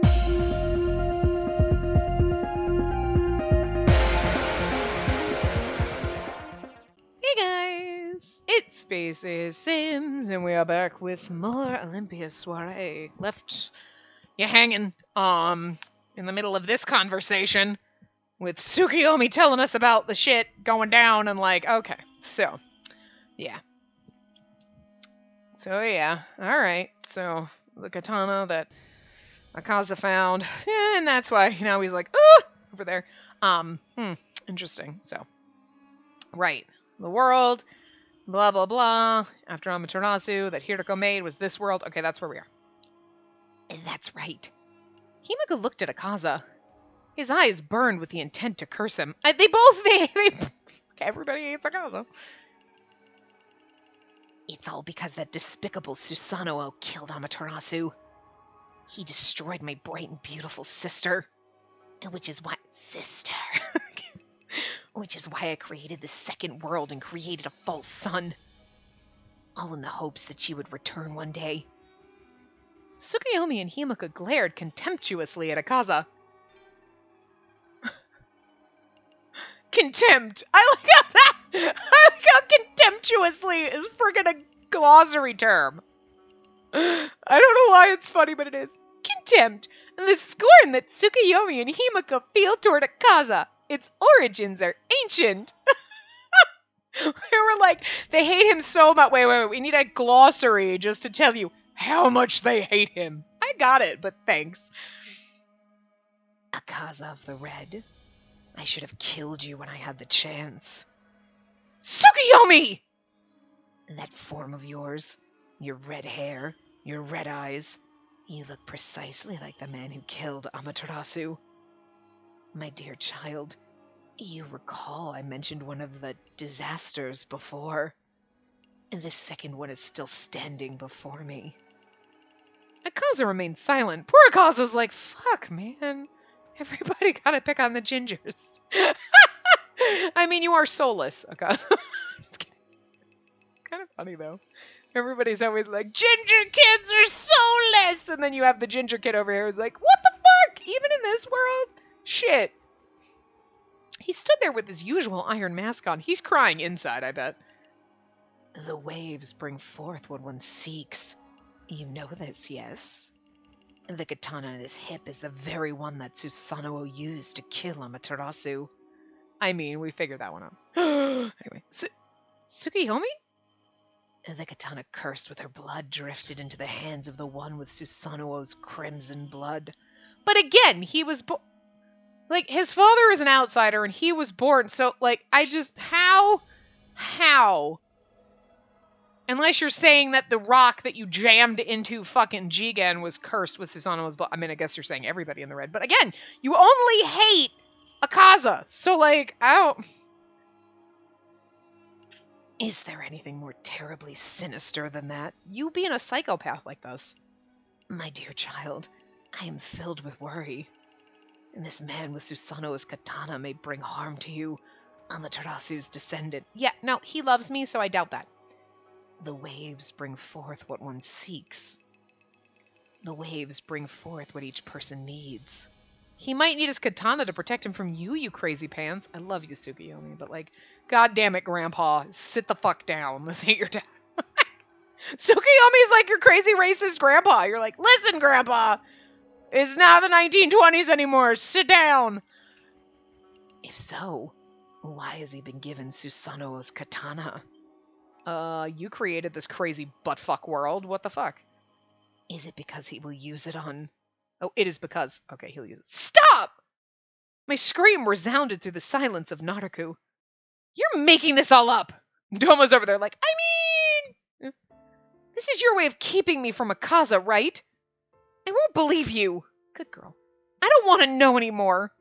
Hey guys, it's Spacey Sims, and we are back with more Olympia Soiree. Left you hanging, in the middle of this conversation with Tsukiyomi telling us about the shit going down, and okay, yeah. Alright, so the katana that Akaza found, and that's why now he's like, over there. Interesting, so. Right. The world, blah, blah, blah. After Amaterasu, that Hiriko made was this world. Okay, that's where we are. And that's right. Himiko looked at Akaza. His eyes burned with the intent to curse him. Everybody hates Akaza. It's all because that despicable Susanoo killed Amaterasu. He destroyed my bright and beautiful sister. Which is why... Sister... Which is why I created the second world and created a false sun. All in the hopes that she would return one day. Tsukiyomi and Himiko glared contemptuously at Akaza. Contempt! I like how contemptuously is friggin' a glossary term. I don't know why it's funny, but it is. Contempt, and the scorn that Tsukiyomi and Himiko feel toward Akaza. Its origins are ancient. We were like, they hate him so much. Wait. We need a glossary just to tell you how much they hate him. I got it, but thanks. Akaza of the Red, I should have killed you when I had the chance. Tsukiyomi! That form of yours, your red hair, your red eyes, you look precisely like the man who killed Amaterasu. My dear child, you recall I mentioned one of the disasters before. And the second one is still standing before me. Akaza remained silent. Poor Akaza's like, fuck, man. Everybody gotta pick on the gingers. I mean, you are soulless, Akaza. Just kidding. Kind of funny, though. Everybody's always like, ginger kids are soulless! And then you have the ginger kid over here who's like, what the fuck? Even in this world? Shit. He stood there with his usual iron mask on. He's crying inside, I bet. The waves bring forth what one seeks. You know this, yes? The katana on his hip is the very one that Susanoo used to kill Amaterasu. I mean, we figured that one out. Anyway, Tsukiyomi? The katana cursed with her blood drifted into the hands of the one with Susanoo's crimson blood. But again, he was his father is an outsider and he was born, so, how? Unless you're saying that the rock that you jammed into fucking Jigen was cursed with Susanoo's blood. I mean, I guess you're saying everybody in the red. But again, you only hate Akaza. So, I don't... Is there anything more terribly sinister than that? You being a psychopath like this? My dear child, I am filled with worry. And this man with Susanoo's katana may bring harm to you, Amaterasu's descendant. Yeah, no, he loves me, so I doubt that. The waves bring forth what one seeks. The waves bring forth what each person needs. He might need his katana to protect him from you, you crazy pants. I love you, Tsukiyomi, but God damn it, Grandpa, sit the fuck down. This ain't your dad. Tsukiyomi's like your crazy racist grandpa. You're like, listen, Grandpa, it's not the 1920s anymore. Sit down. If so, why has he been given Susanoo's katana? You created this crazy buttfuck world. What the fuck? Is it because he will use it on... Oh, it is because... Okay, he'll use it. Stop! My scream resounded through the silence of Naraku. You're making this all up! Doma's over there like, I mean... This is your way of keeping me from Akaza, right? I won't believe you. Good girl. I don't want to know anymore.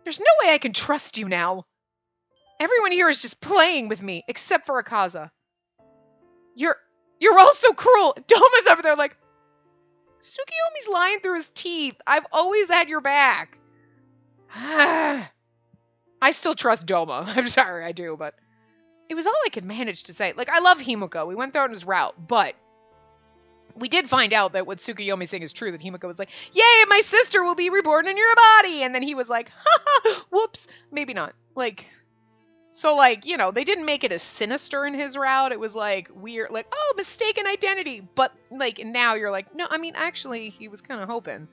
There's no way I can trust you now. Everyone here is just playing with me, except for Akaza. You're all so cruel. Doma's over there like, Tsukiyomi's lying through his teeth. I've always had your back. I still trust Doma. I'm sorry, I do, but it was all I could manage to say. I love Himiko. We went down his route, but We did find out that what Tsukuyomi's saying is true, that Himiko was like, yay, my sister will be reborn in your body! And then he was like, ha, whoops, maybe not. Like, so like, you know, they didn't make it as sinister in his route. It was like, weird, like, oh, mistaken identity. But like, now you're like, no, I mean, actually, he was kind of hoping.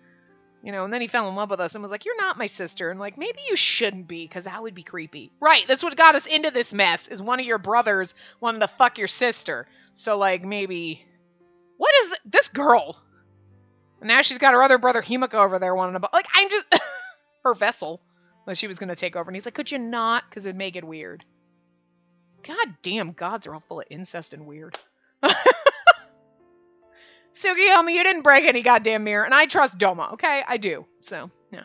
You know, and then he fell in love with us and was like, you're not my sister. And like, maybe you shouldn't be, because that would be creepy. Right, that's what got us into this mess, is one of your brothers wanted to fuck your sister. So like, maybe... What is this girl? And now she's got her other brother Himiko over there wanting to... Like, I'm just... her vessel that she was going to take over. And he's like, could you not? Because it'd make it weird. God damn, gods are all full of incest and weird. Tsukuyomi, you didn't break any goddamn mirror. And I trust Doma, okay? I do. So, yeah.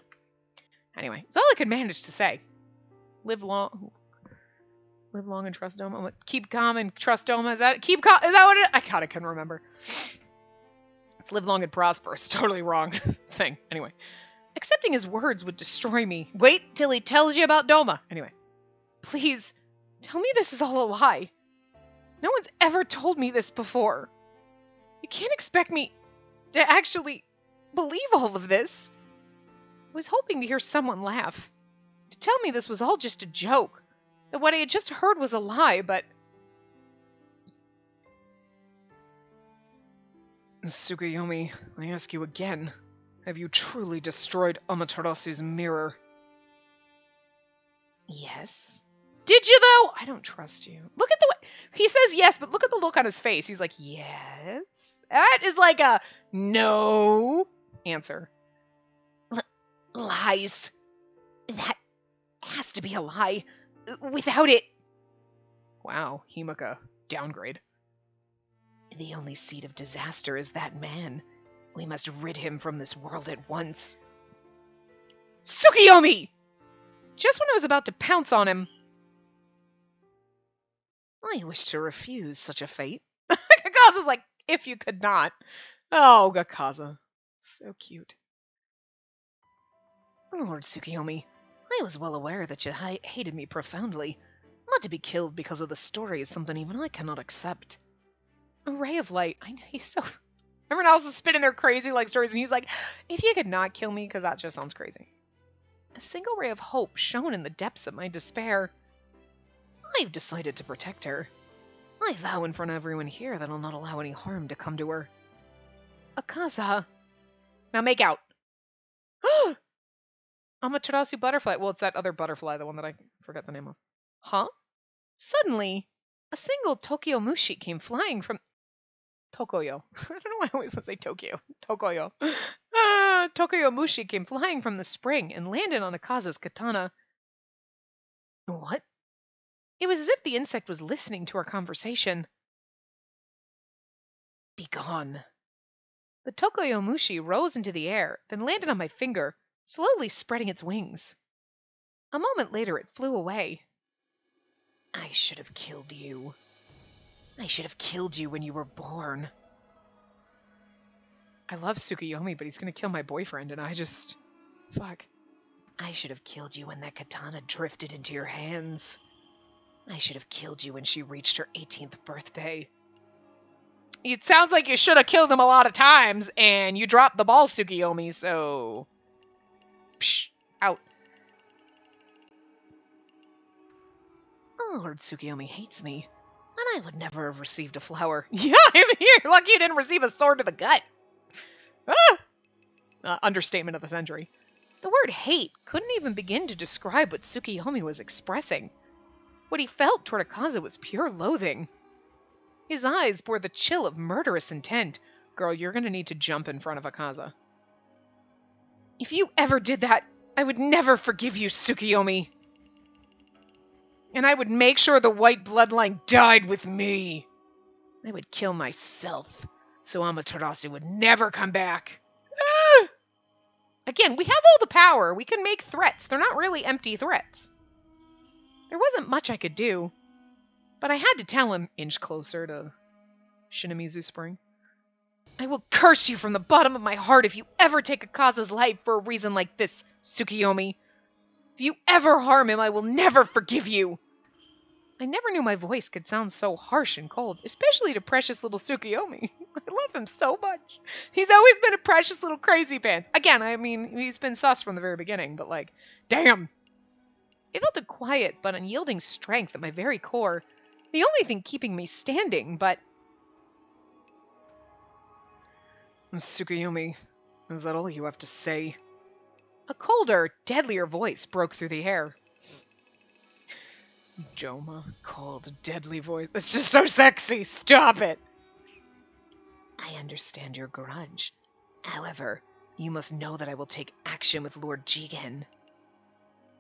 Anyway, it's all I could manage to say. Live long and trust Doma. Keep calm and trust Doma. Is that keep calm? Is that what it? I kind of couldn't remember. It's live long and prosper. It's totally wrong thing. Anyway, accepting his words would destroy me. Wait till he tells you about Doma. Anyway, please tell me this is all a lie. No one's ever told me this before. You can't expect me to actually believe all of this. I was hoping to hear someone laugh, to tell me this was all just a joke. That what I had just heard was a lie, but... Tsukuyomi, I ask you again. Have you truly destroyed Amaterasu's mirror? Yes. Did you, though? I don't trust you. Look at the way... He says yes, but look at the look on his face. He's like, yes? That is like a no answer. Lies. That has to be a lie. Without it... Wow, Himiko. Downgrade. The only seed of disaster is that man. We must rid him from this world at once. Tsukuyomi! Just when I was about to pounce on him... I wish to refuse such a fate. Kakaza's like, if you could not. Oh, Kakaza. So cute. Lord Tsukuyomi, I was well aware that you hated me profoundly. Not to be killed because of the story is something even I cannot accept. A ray of light. I know he's so... Everyone else is spinning their crazy like stories, and he's like, if you could not kill me, because that just sounds crazy. A single ray of hope shone in the depths of my despair. I've decided to protect her. I vow in front of everyone here that I'll not allow any harm to come to her. Akaza. Now make out. Amaterasu butterfly. Well, it's that other butterfly, the one that I forgot the name of. Huh? Suddenly, a single Tokyo Mushi came flying from... Tokoyo. I don't know why I always want to say Tokyo. Tokoyo. Tokoyo Mushi came flying from the spring and landed on Akaza's katana. What? It was as if the insect was listening to our conversation. Begone. The Tokoyo Mushi rose into the air, then landed on my finger, slowly spreading its wings. A moment later, it flew away. I should have killed you. I should have killed you when you were born. I love Tsukuyomi, but he's gonna kill my boyfriend, and I just... Fuck. I should have killed you when that katana drifted into your hands. I should have killed you when she reached her 18th birthday. It sounds like you should have killed him a lot of times, and you dropped the ball, Tsukuyomi, so... Psh, out. Lord Tsukuyomi hates me. And I would never have received a flower. Yeah, you're lucky you didn't receive a sword to the gut. Understatement of the century. The word hate couldn't even begin to describe what Tsukuyomi was expressing. What he felt toward Akaza was pure loathing. His eyes bore the chill of murderous intent. Girl, you're gonna need to jump in front of Akaza. If you ever did that, I would never forgive you, Tsukuyomi. And I would make sure the white bloodline died with me. I would kill myself, so Amaterasu would never come back. Again, we have all the power. We can make threats. They're not really empty threats. There wasn't much I could do, but I had to tell him, inch closer to Shinamizu Spring. I will curse you from the bottom of my heart if you ever take Akaza's life for a reason like this, Tsukuyomi. If you ever harm him, I will never forgive you. I never knew my voice could sound so harsh and cold, especially to precious little Tsukiyomi. I love him so much. He's always been a precious little crazy pants. Again, I mean, he's been sus from the very beginning, but like, damn. It felt a quiet but unyielding strength at my very core. The only thing keeping me standing, but... Tsukiyomi, is that all you have to say? A colder, deadlier voice broke through the air. Doma, cold, deadly voice. It's just so sexy. Stop it. I understand your grudge. However, you must know that I will take action with Lord Jigen.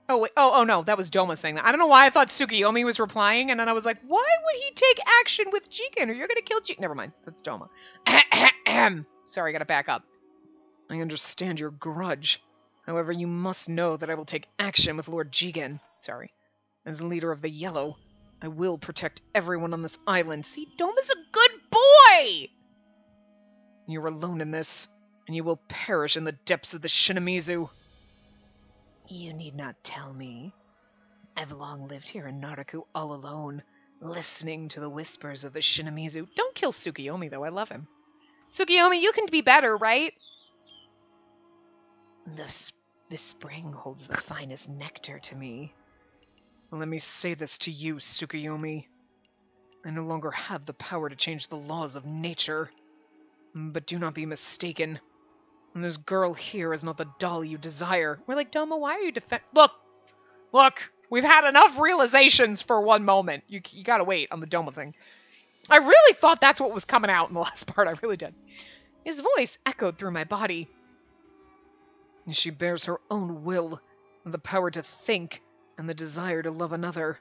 Oh, wait. Oh, no. That was Doma saying that. I don't know why I thought Tsukiyomi was replying, and then I was like, why would he take action with Jigen? Or you're going to kill Jigen. Never mind. That's Doma. Sorry, I got to back up. I understand your grudge. However, you must know that I will take action with Lord Jigen. Sorry. As leader of the Yellow, I will protect everyone on this island. See, Doma's a good boy! You're alone in this, and you will perish in the depths of the Shinamizu. You need not tell me. I've long lived here in Naraku all alone, listening to the whispers of the Shinamizu. Don't kill Tsukiyomi, though. I love him. Tsukiyomi, you can be better, right? This spring holds the finest nectar to me. Let me say this to you, Tsukiyomi. I no longer have the power to change the laws of nature. But do not be mistaken. This girl here is not the doll you desire. We're like, Doma, why are you Look, we've had enough realizations for one moment. You gotta wait on the Doma thing. I really thought that's what was coming out in the last part. I really did. His voice echoed through my body. She bears her own will, and the power to think, and the desire to love another.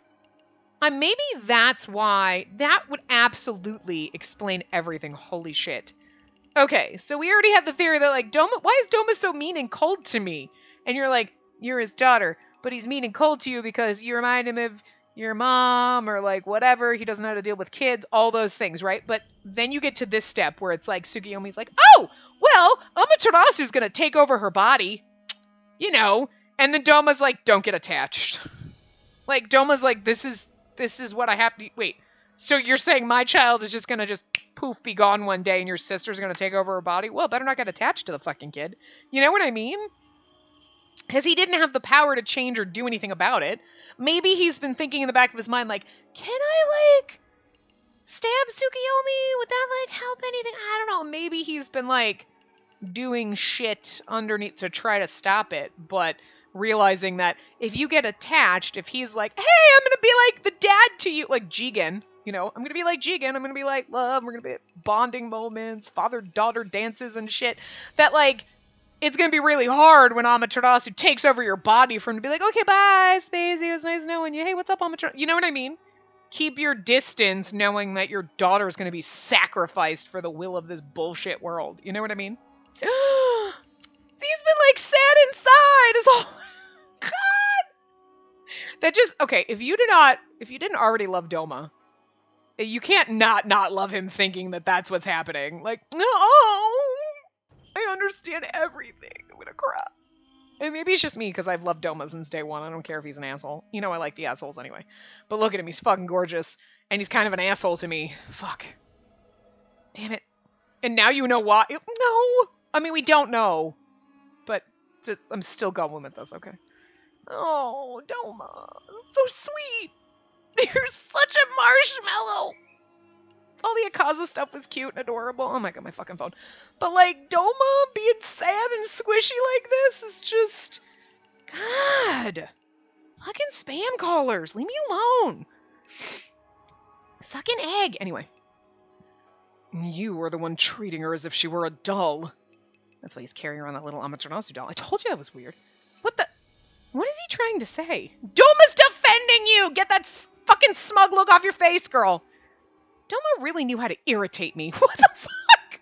Maybe that's why. That would absolutely explain everything. Holy shit. Okay, so we already had the theory that, like, Doma, why is Doma so mean and cold to me? And you're like, you're his daughter, but he's mean and cold to you because you remind him of your mom or, like, whatever. He doesn't know how to deal with kids, all those things, right? But then you get to this step where it's like, Tsukiyomi's like, oh, well, Amaterasu's gonna take over her body. You know. And then Doma's like, don't get attached. Like, Doma's like, this is what I have to... Wait, so you're saying my child is just gonna just poof be gone one day and your sister's gonna take over her body? Well, better not get attached to the fucking kid. You know what I mean? Because he didn't have the power to change or do anything about it. Maybe he's been thinking in the back of his mind, like, can I, like, stab Tsukiyomi? Would that, like, help anything? I don't know. Maybe he's been, like, doing shit underneath to try to stop it, but... realizing that if you get attached, if he's like, hey, I'm gonna be like the dad to you, like Jigen, you know, I'm gonna be like Jigen, I'm gonna be like love, we're gonna be bonding moments, father-daughter dances and shit, that like, it's gonna be really hard when Amaterasu takes over your body for him to be like, okay, bye, Spacey, it was nice knowing you, hey, what's up, Amaterasu? You know what I mean? Keep your distance knowing that your daughter is gonna be sacrificed for the will of this bullshit world. You know what I mean? He's been like sad inside. Is all. God. That just okay. If you didn't already love Doma, you can't not love him. Thinking that that's what's happening. Like, no, I understand everything. I'm gonna cry. And maybe it's just me because I've loved Doma since day one. I don't care if he's an asshole. You know I like the assholes anyway. But look at him. He's fucking gorgeous, and he's kind of an asshole to me. Fuck. Damn it. And now you know why. No. I mean, we don't know. But I'm still going with this, okay? Oh, Doma. So sweet. You're such a marshmallow. All the Akaza stuff was cute and adorable. Oh my god, my fucking phone. But like, Doma being sad and squishy like this is just... God. Fucking spam callers. Leave me alone. Suck an egg. Anyway. You are the one treating her as if she were a doll. That's why he's carrying around that little Amaterasu doll. I told you that was weird. What is he trying to say? Doma's defending you! Get that fucking smug look off your face, girl. Doma really knew how to irritate me. What the fuck?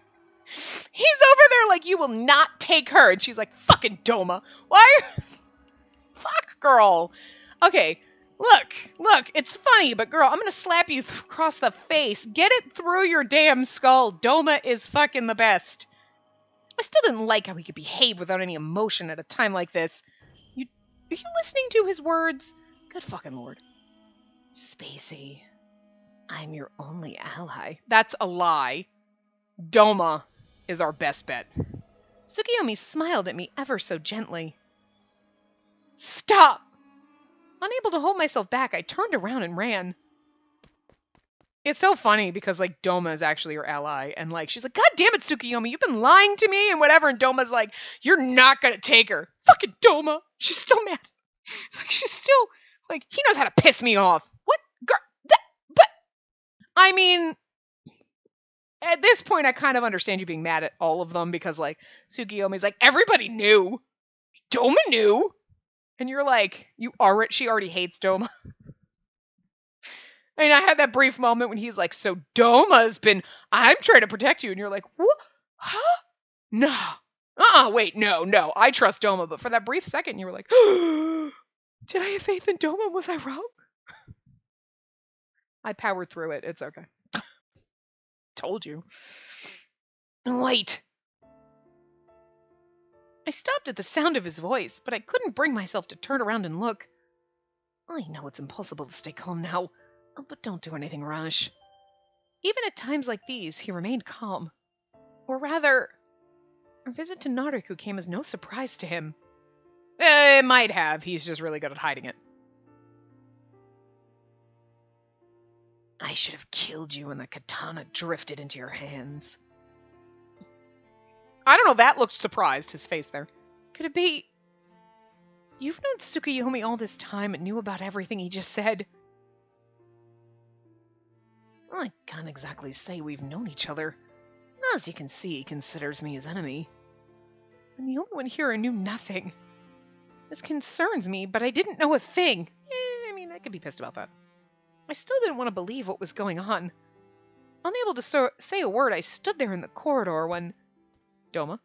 He's over there like, you will not take her. And she's like, fucking Doma. Why? Fuck, girl. Okay, look, it's funny, but girl, I'm gonna slap you across the face. Get it through your damn skull. Doma is fucking the best. I still didn't like how he could behave without any emotion at a time like this. Are you listening to his words? Good fucking lord. Spacey, I'm your only ally. That's a lie. Doma is our best bet. Tsukiyomi smiled at me ever so gently. Stop! Unable to hold myself back, I turned around and ran. It's so funny because, like, Doma is actually her ally. And, like, she's like, God damn it, Tsukiyomi, you've been lying to me and whatever. And Doma's like, you're not going to take her. Fucking Doma. She's still mad. Like, she's still, like, he knows how to piss me off. What? But, I mean, at this point, I kind of understand you being mad at all of them because, like, Tsukiyomi's like, everybody knew. Doma knew. And you're like, she already hates Doma. I mean, I had that brief moment when he's like, so I'm trying to protect you. And you're like, what? Huh? No. Wait, no. I trust Doma. But for that brief second, you were like, did I have faith in Doma? Was I wrong? I powered through it. It's okay. Told you. Wait. I stopped at the sound of his voice, but I couldn't bring myself to turn around and look. I know it's impossible to stay calm now, but don't do anything rash. Even at times like these, he remained calm. Or rather, our visit to Naruku came as no surprise to him. It might have. He's just really good at hiding it. I should have killed you when the katana drifted into your hands. I don't know, that looked surprised, his face there. Could it be... You've known Tsukiyomi all this time and knew about everything he just said? I can't exactly say we've known each other. As you can see, he considers me his enemy. I'm the only one here who knew nothing. This concerns me, but I didn't know a thing. I mean, I could be pissed about that. I still didn't want to believe what was going on. Unable to say a word, I stood there in the corridor when... Doma?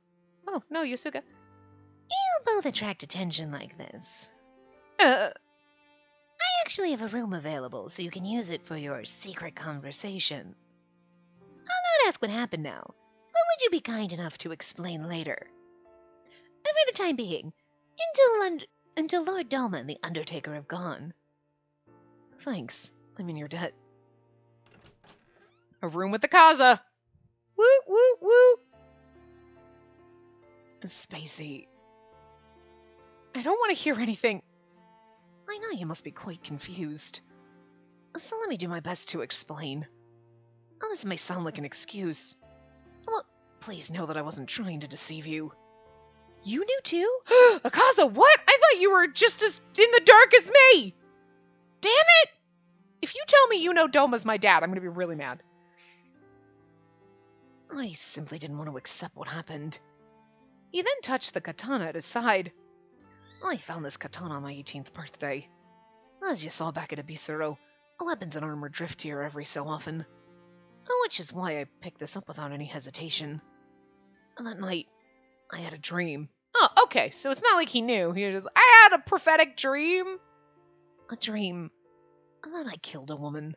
Oh, no, Yusuke. You both attract attention like this. I actually have a room available, so you can use it for your secret conversation. I'll not ask what happened now, but would you be kind enough to explain later? For the time being, until Lord Doma and the Undertaker have gone. Thanks, I'm in your debt. A room with the Kaza. Woo, woo, woo. Spacey, I don't want to hear anything. I know you must be quite confused. So let me do my best to explain. This may sound like an excuse. Look, please know that I wasn't trying to deceive you. You knew too? Akaza, what? I thought you were just as in the dark as me! Damn it! If you tell me you know Doma's my dad, I'm gonna be really mad. I simply didn't want to accept what happened. He then touched the katana at his side. I found this katana on my 18th birthday. As you saw back at Abisaro, weapons and armor drift here every so often. Which is why I picked this up without any hesitation. That night, I had a dream. Oh, okay, so it's not like he knew. He was just, I had a prophetic dream. A dream that I killed a woman.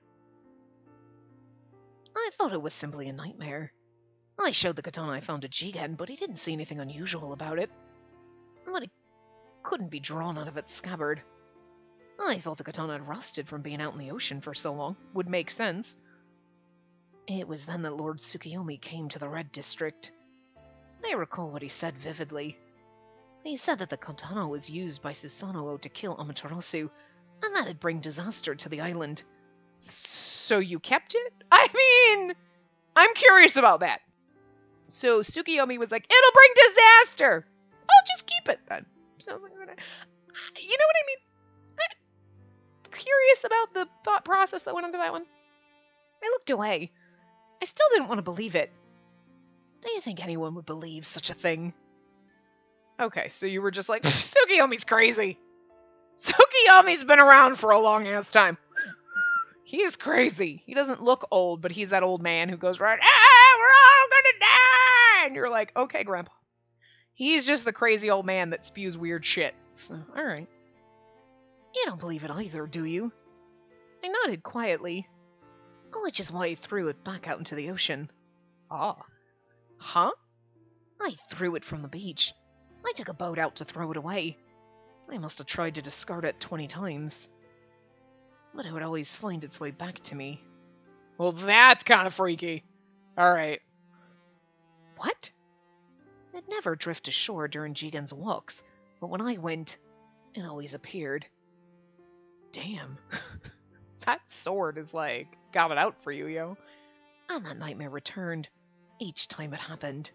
I thought it was simply a nightmare. I showed the katana I found to Jigen, but he didn't see anything unusual about it. But it couldn't be drawn out of its scabbard. I thought the katana had rusted from being out in the ocean for so long. Would make sense. It was then that Lord Tsukiyomi came to the Red District. I recall what he said vividly. He said that the katana was used by Susanoo to kill Amaterasu, and that it'd bring disaster to the island. So you kept it? I mean, I'm curious about that. So Tsukiyomi was like, it'll bring disaster! I'll just keep it then. So, you know what I mean? I'm curious about the thought process that went into that one. I looked away. I still didn't want to believe it. Do you think anyone would believe such a thing? Okay, so you were just like, Tsukiyomi's crazy. Tsukiyomi's been around for a long ass time. He is crazy. He doesn't look old, but he's that old man who goes right, we're all gonna die! And you're like, okay, Grandpa. He's just the crazy old man that spews weird shit. So, alright. You don't believe it either, do you? I nodded quietly. Which is why I threw it back out into the ocean. Ah. Huh? I threw it from the beach. I took a boat out to throw it away. I must have tried to discard it 20 times. but it would always find its way back to me. Well, that's kind of freaky. All right. What? It never drifted ashore during Jigen's walks, but when I went, it always appeared. Damn. That sword is like, got it out for you, yo. And that nightmare returned, each time it happened.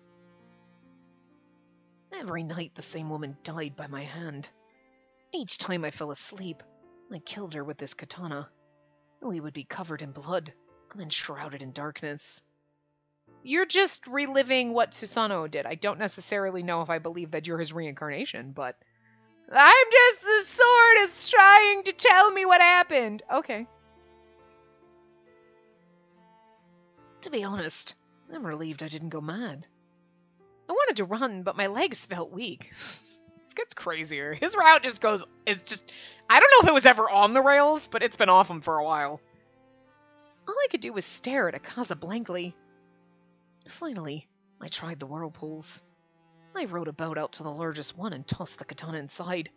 Every night the same woman died by my hand. Each time I fell asleep, I killed her with this katana. We would be covered in blood, and then shrouded in darkness. You're just reliving what Susanoo did. I don't necessarily know if I believe that you're his reincarnation, but... I'm just the sword is trying to tell me what happened. Okay. To be honest, I'm relieved I didn't go mad. I wanted to run, but my legs felt weak. This gets crazier. His route just goes... It's just... I don't know if it was ever on the rails, but it's been off him for a while. All I could do was stare at Akaza blankly. Finally, I tried the whirlpools. I rowed a boat out to the largest one and tossed the katana inside.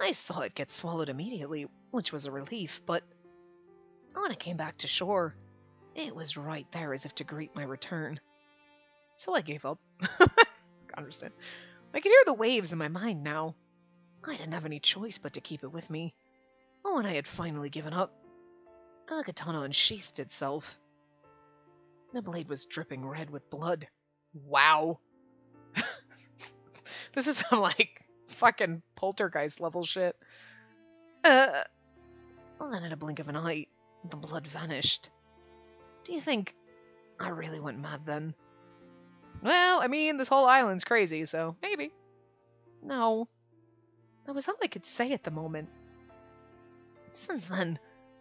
I saw it get swallowed immediately, which was a relief, but when I came back to shore, it was right there as if to greet my return. So I gave up. I understand. I could hear the waves in my mind now. I didn't have any choice but to keep it with me. When I had finally given up, the katana unsheathed itself. The blade was dripping red with blood. Wow. This is some, like, fucking poltergeist level shit. Then in a blink of an eye, the blood vanished. Do you think I really went mad then? Well, I mean, this whole island's crazy, so maybe. No. That was all I could say at the moment. Since then,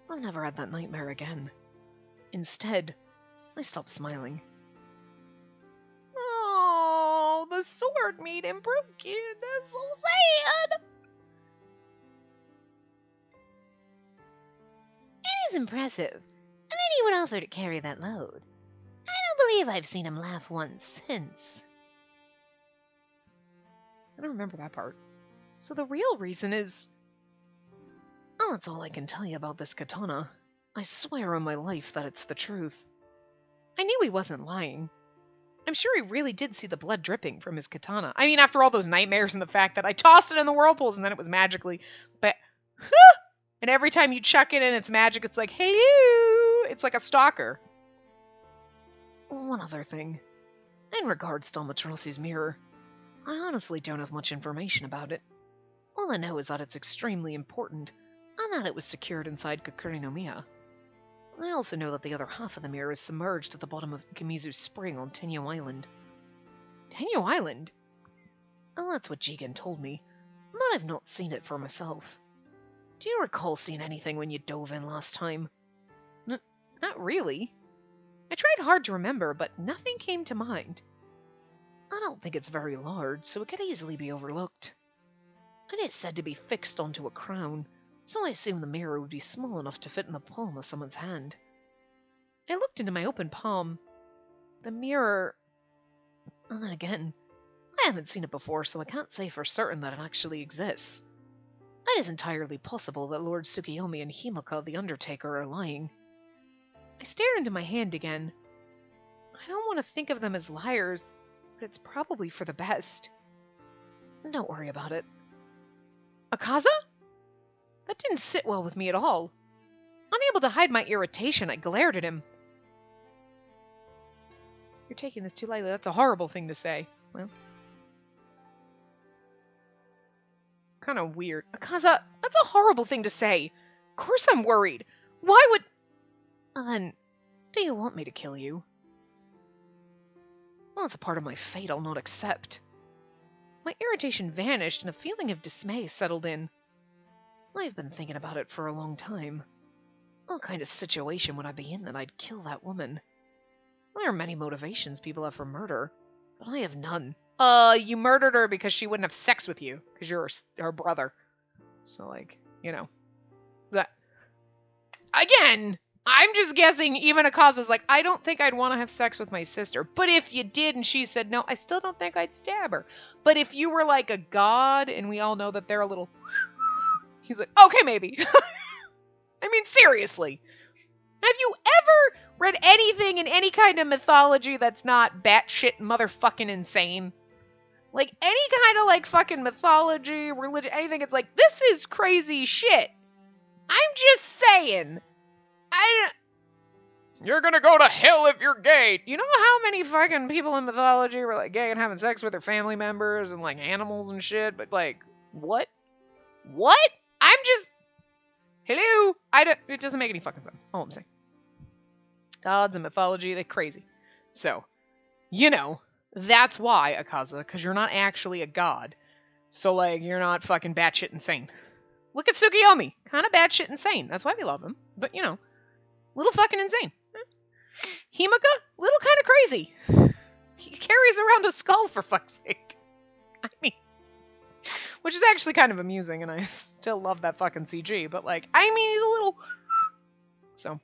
I've never had that nightmare again. Instead, I stopped smiling. Oh, the sword made him broken. That's so sad. It is impressive. And then he would offer to carry that load. I don't believe I've seen him laugh once since. I don't remember that part. So the real reason is... Oh, that's all I can tell you about this katana. I swear on my life that it's the truth. I knew he wasn't lying. I'm sure he really did see the blood dripping from his katana. I mean, after all those nightmares and the fact that I tossed it in the whirlpools and then it was magically... But... And every time you chuck it in its magic, it's like, hello! It's like a stalker. One other thing. In regards to Amaterasu's mirror, I honestly don't have much information about it. All I know is that it's extremely important, and that it was secured inside Kakurinomiya. I also know that the other half of the mirror is submerged at the bottom of Kamizu Spring on Tenyo Island. Tenyo Island? Oh, that's what Jigen told me, but I've not seen it for myself. Do you recall seeing anything when you dove in last time? Not really. I tried hard to remember, but nothing came to mind. I don't think it's very large, so it could easily be overlooked. It is said to be fixed onto a crown, so I assume the mirror would be small enough to fit in the palm of someone's hand. I looked into my open palm. The mirror... And then again, I haven't seen it before, so I can't say for certain that it actually exists. It is entirely possible that Lord Tsukiyomi and Himika the Undertaker are lying. I stared into my hand again. I don't want to think of them as liars, but it's probably for the best. Don't worry about it. Akaza? That didn't sit well with me at all. Unable to hide my irritation, I glared at him. You're taking this too lightly. That's a horrible thing to say. Well... kind of weird. Akaza, that's a horrible thing to say. Of course I'm worried. Why would... And then, do you want me to kill you? Well, it's a part of my fate I'll not accept. My irritation vanished and a feeling of dismay settled in. I've been thinking about it for a long time. What kind of situation would I be in that I'd kill that woman? There are many motivations people have for murder, but I have none. You murdered her because she wouldn't have sex with you, because you're her brother. So, like, you know. That. Again, I'm just guessing even Akaza's like, I don't think I'd want to have sex with my sister. But if you did and she said no, I still don't think I'd stab her. But if you were like a god, and we all know that they're a little... He's like, okay, maybe. I mean, seriously. Have you ever read anything in any kind of mythology that's not batshit motherfucking insane? Like, any kind of, like, fucking mythology, religion, anything, it's like, this is crazy shit. I'm just saying. You're gonna go to hell if you're gay. You know how many fucking people in mythology were, like, gay and having sex with their family members and, like, animals and shit? But, like, what? What? I'm just... Hello? It doesn't make any fucking sense. All I'm saying. Gods and mythology, they're crazy. So, you know, that's why, Akaza, because you're not actually a god. So, like, you're not fucking batshit insane. Look at Tsukiyomi. Kind of batshit insane. That's why we love him. But, you know, little fucking insane. Himika, little kind of crazy. He carries around a skull, for fuck's sake. I mean, which is actually kind of amusing, and I still love that fucking CG, but, like, I mean, he's a little... So...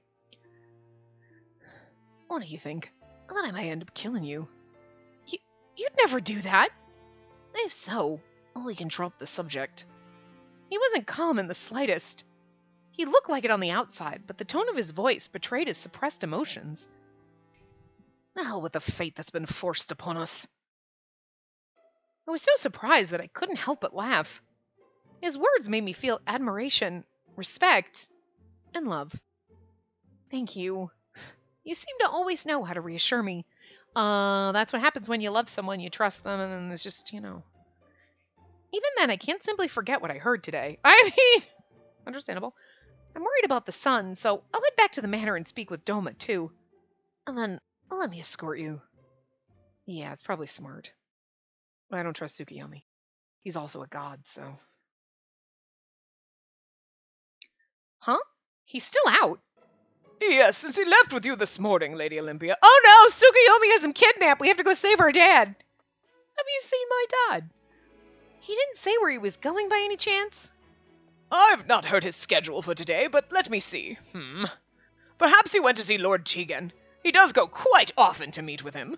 What do you think? I thought I might end up killing you. You'd never do that. If so, we can drop the subject. He wasn't calm in the slightest. He looked like it on the outside, but the tone of his voice betrayed his suppressed emotions. The hell with the fate that's been forced upon us. I was so surprised that I couldn't help but laugh. His words made me feel admiration, respect, and love. Thank you. You seem to always know how to reassure me. That's what happens when you love someone, you trust them, and then it's just, you know. Even then, I can't simply forget what I heard today. I mean, understandable. I'm worried about the sun, so I'll head back to the manor and speak with Doma, too. And then, let me escort you. Yeah, it's probably smart. But I don't trust Tsukiyomi. He's also a god, so... Huh? He's still out? Yes, since he left with you this morning, Lady Olympia. Oh no, Tsukiyomi has him kidnapped. We have to go save our dad. Have you seen my dad? He didn't say where he was going by any chance? I've not heard his schedule for today, but let me see. Perhaps he went to see Lord Jigen. He does go quite often to meet with him.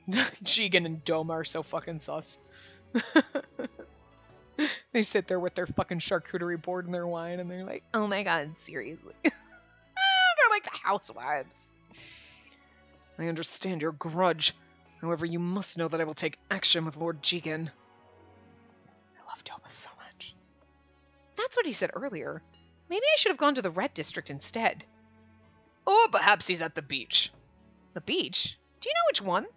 Jigen and Doma are so fucking sus. They sit there with their fucking charcuterie board and their wine, and they're like, oh my god, seriously. They're like the housewives. I understand your grudge. However, you must know that I will take action with Lord Jigen. I love Doma so much. That's what he said earlier. Maybe I should have gone to the Red District instead. Or perhaps he's at the beach. The beach? Do you know which one?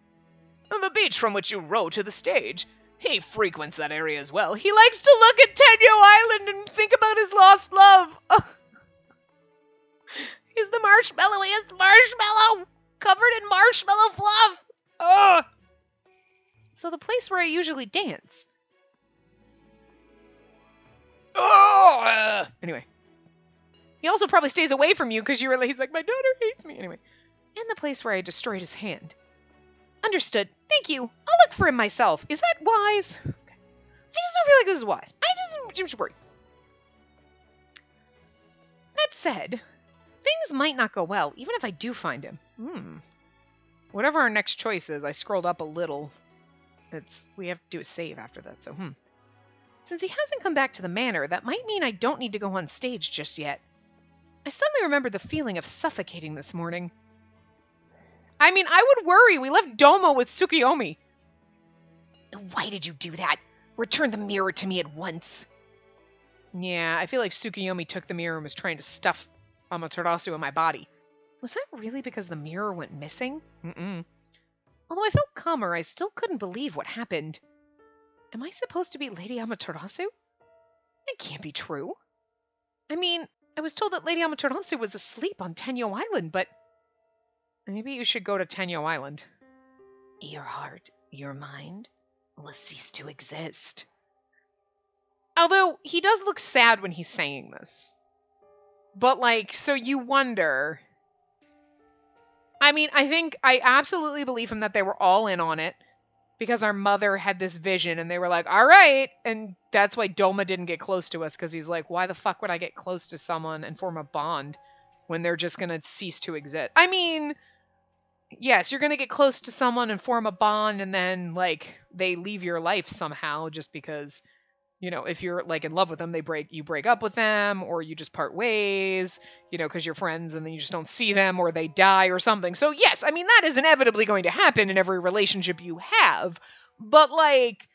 The beach from which you row to the stage. He frequents that area as well. He likes to look at Tenyo Island and think about his lost love. He's the marshmallow. He is the marshmallow. Covered in marshmallow fluff. Ugh. So the place where I usually dance. Anyway. He also probably stays away from you because he's like, my daughter hates me. Anyway. And the place where I destroyed his hand. Understood. Thank you. I'll look for him myself. Is that wise? Okay. I just don't feel like this is wise. I just worry. That said, things might not go well, even if I do find him. Whatever our next choice is, I scrolled up a little. We have to do a save after that, so Since he hasn't come back to the manor, that might mean I don't need to go on stage just yet. I suddenly remembered the feeling of suffocating this morning. I mean, I would worry. We left Doma with Tsukiyomi. Why did you do that? Return the mirror to me at once. Yeah, I feel like Tsukiyomi took the mirror and was trying to stuff Amaterasu in my body. Was that really because the mirror went missing? Although I felt calmer, I still couldn't believe what happened. Am I supposed to be Lady Amaterasu? It can't be true. I mean, I was told that Lady Amaterasu was asleep on Tenyo Island, but... Maybe you should go to Tenyo Island. Your heart, your mind, will cease to exist. Although, he does look sad when he's saying this. But, like, so you wonder... I mean, I absolutely believe him that they were all in on it. Because our mother had this vision, and they were like, alright! And that's why Doma didn't get close to us, because he's like, why the fuck would I get close to someone and form a bond when they're just gonna cease to exist? I mean... Yes, you're going to get close to someone and form a bond, and then, like, they leave your life somehow just because You know, if you're like in love with them, you break up with them, or you just part ways, you know, because you're friends and then you just don't see them, or they die or something. So yes, I mean, that is inevitably going to happen in every relationship you have. But like,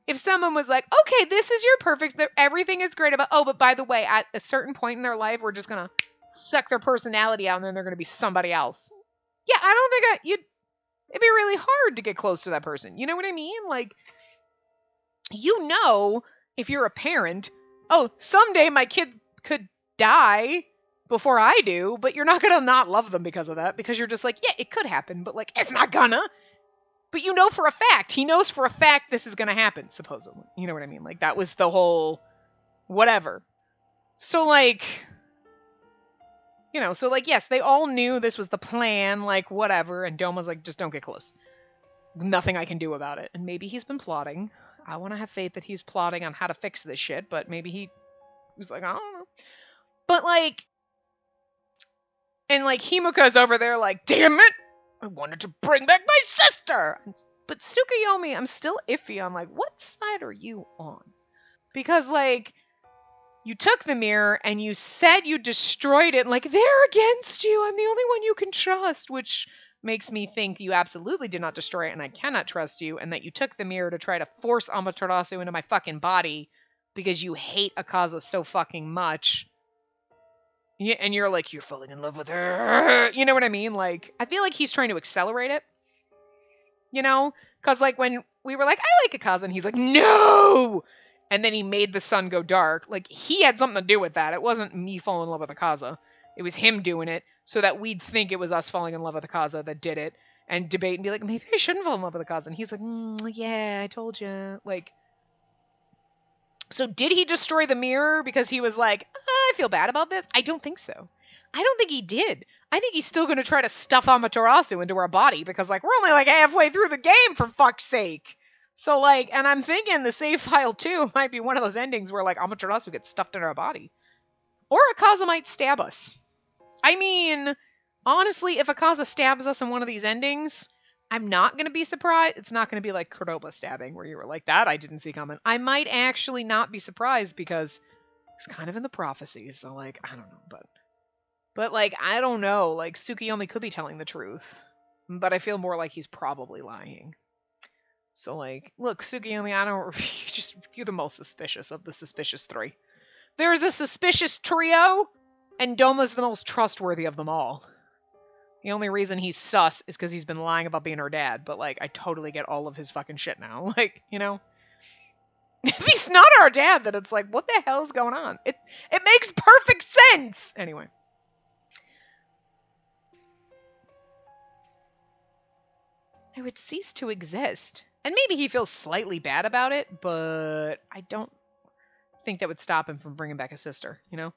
if someone was like, okay, this is your perfect, everything is great about, oh, but by the way, at a certain point in their life, we're just gonna suck their personality out and then they're gonna be somebody else. Yeah, I don't think it'd be really hard to get close to that person. You know what I mean? Like, you know, if you're a parent, oh, someday my kid could die before I do, but you're not gonna not love them because of that, because you're just like, yeah, it could happen, but like, it's not gonna. But you know for a fact, he knows for a fact this is gonna happen, supposedly. You know what I mean? Like, that was the whole whatever. So like, you know, so like, yes, they all knew this was the plan, like, whatever, and Doma's like, just don't get close. Nothing I can do about it. And maybe he's been plotting. I want to have faith that he's plotting on how to fix this shit, but maybe he was like, I don't know. But like, and like, Himika's over there like, damn it, I wanted to bring back my sister. But Tsukuyomi, I'm still iffy on like, what side are you on? Because like, you took the mirror and you said you destroyed it. Like, they're against you. I'm the only one you can trust, which makes me think you absolutely did not destroy it and I cannot trust you, and that you took the mirror to try to force Amaterasu into my fucking body because you hate Akaza so fucking much. Yeah, and you're like, you're falling in love with her. You know what I mean? Like, I feel like he's trying to accelerate it. You know? Because, like, when we were like, I like Akaza, and he's like, no! And then he made the sun go dark. Like, he had something to do with that. It wasn't me falling in love with Akaza. It was him doing it so that we'd think it was us falling in love with Akaza that did it, and debate and be like, maybe I shouldn't fall in love with Akaza. And he's like, yeah, I told you. Like, so did he destroy the mirror because he was like, I feel bad about this? I don't think so. I don't think he did. I think he's still going to try to stuff Amaterasu into our body because, like, we're only like halfway through the game, for fuck's sake. So, like, and I'm thinking the save file 2 might be one of those endings where, like, Amaterasu gets stuffed in our body. Or Akaza might stab us. I mean, honestly, if Akaza stabs us in one of these endings, I'm not going to be surprised. It's not going to be like Cordoba stabbing where you were like, that I didn't see coming. I might actually not be surprised because it's kind of in the prophecies. So, like, I don't know. But like, I don't know. Like, Tsukuyomi could be telling the truth. But I feel more like he's probably lying. So, like, look, Tsukuyomi, you're the most suspicious of the suspicious three. There's a suspicious trio, and Doma's the most trustworthy of them all. The only reason he's sus is because he's been lying about being her dad, but, like, I totally get all of his fucking shit now. Like, you know? If he's not our dad, then it's like, what the hell is going on? It makes perfect sense! Anyway. I would cease to exist. And maybe he feels slightly bad about it, but I don't think that would stop him from bringing back his sister, you know?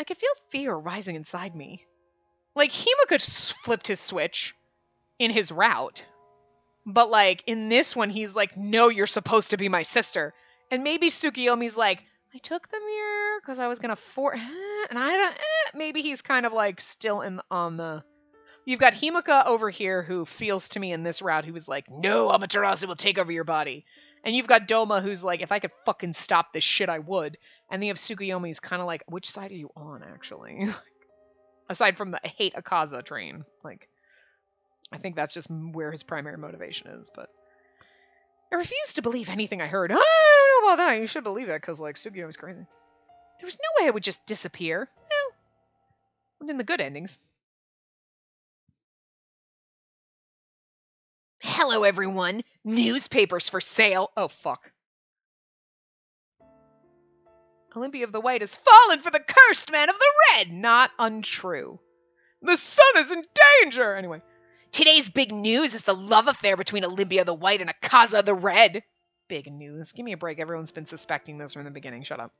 I could feel fear rising inside me. Like, Himika flipped his switch in his route. But, like, in this one, he's like, no, you're supposed to be my sister. And maybe Tsukuyomi's like, I took the mirror because I was going to and I don't, maybe he's kind of, like, still on the... You've got Himika over here who feels to me in this route, who was like, no, Amaterasu will take over your body. And you've got Doma, who's like, if I could fucking stop this shit, I would. And then you have Tsukuyomi, who's kind of like, which side are you on, actually? Aside from the hate Akaza train. Like, I think that's just where his primary motivation is, but... I refuse to believe anything I heard. I don't know about that. You should believe it, because, like, Tsukuyomi's crazy. There was no way I would just disappear. No. In the good endings. Hello, everyone. Newspapers for sale. Oh, fuck. Olympia of the White has fallen for the cursed man of the Red. Not untrue. The sun is in danger. Anyway. Today's big news is the love affair between Olympia the White and Akaza the Red. Big news. Give me a break. Everyone's been suspecting this from the beginning. Shut up.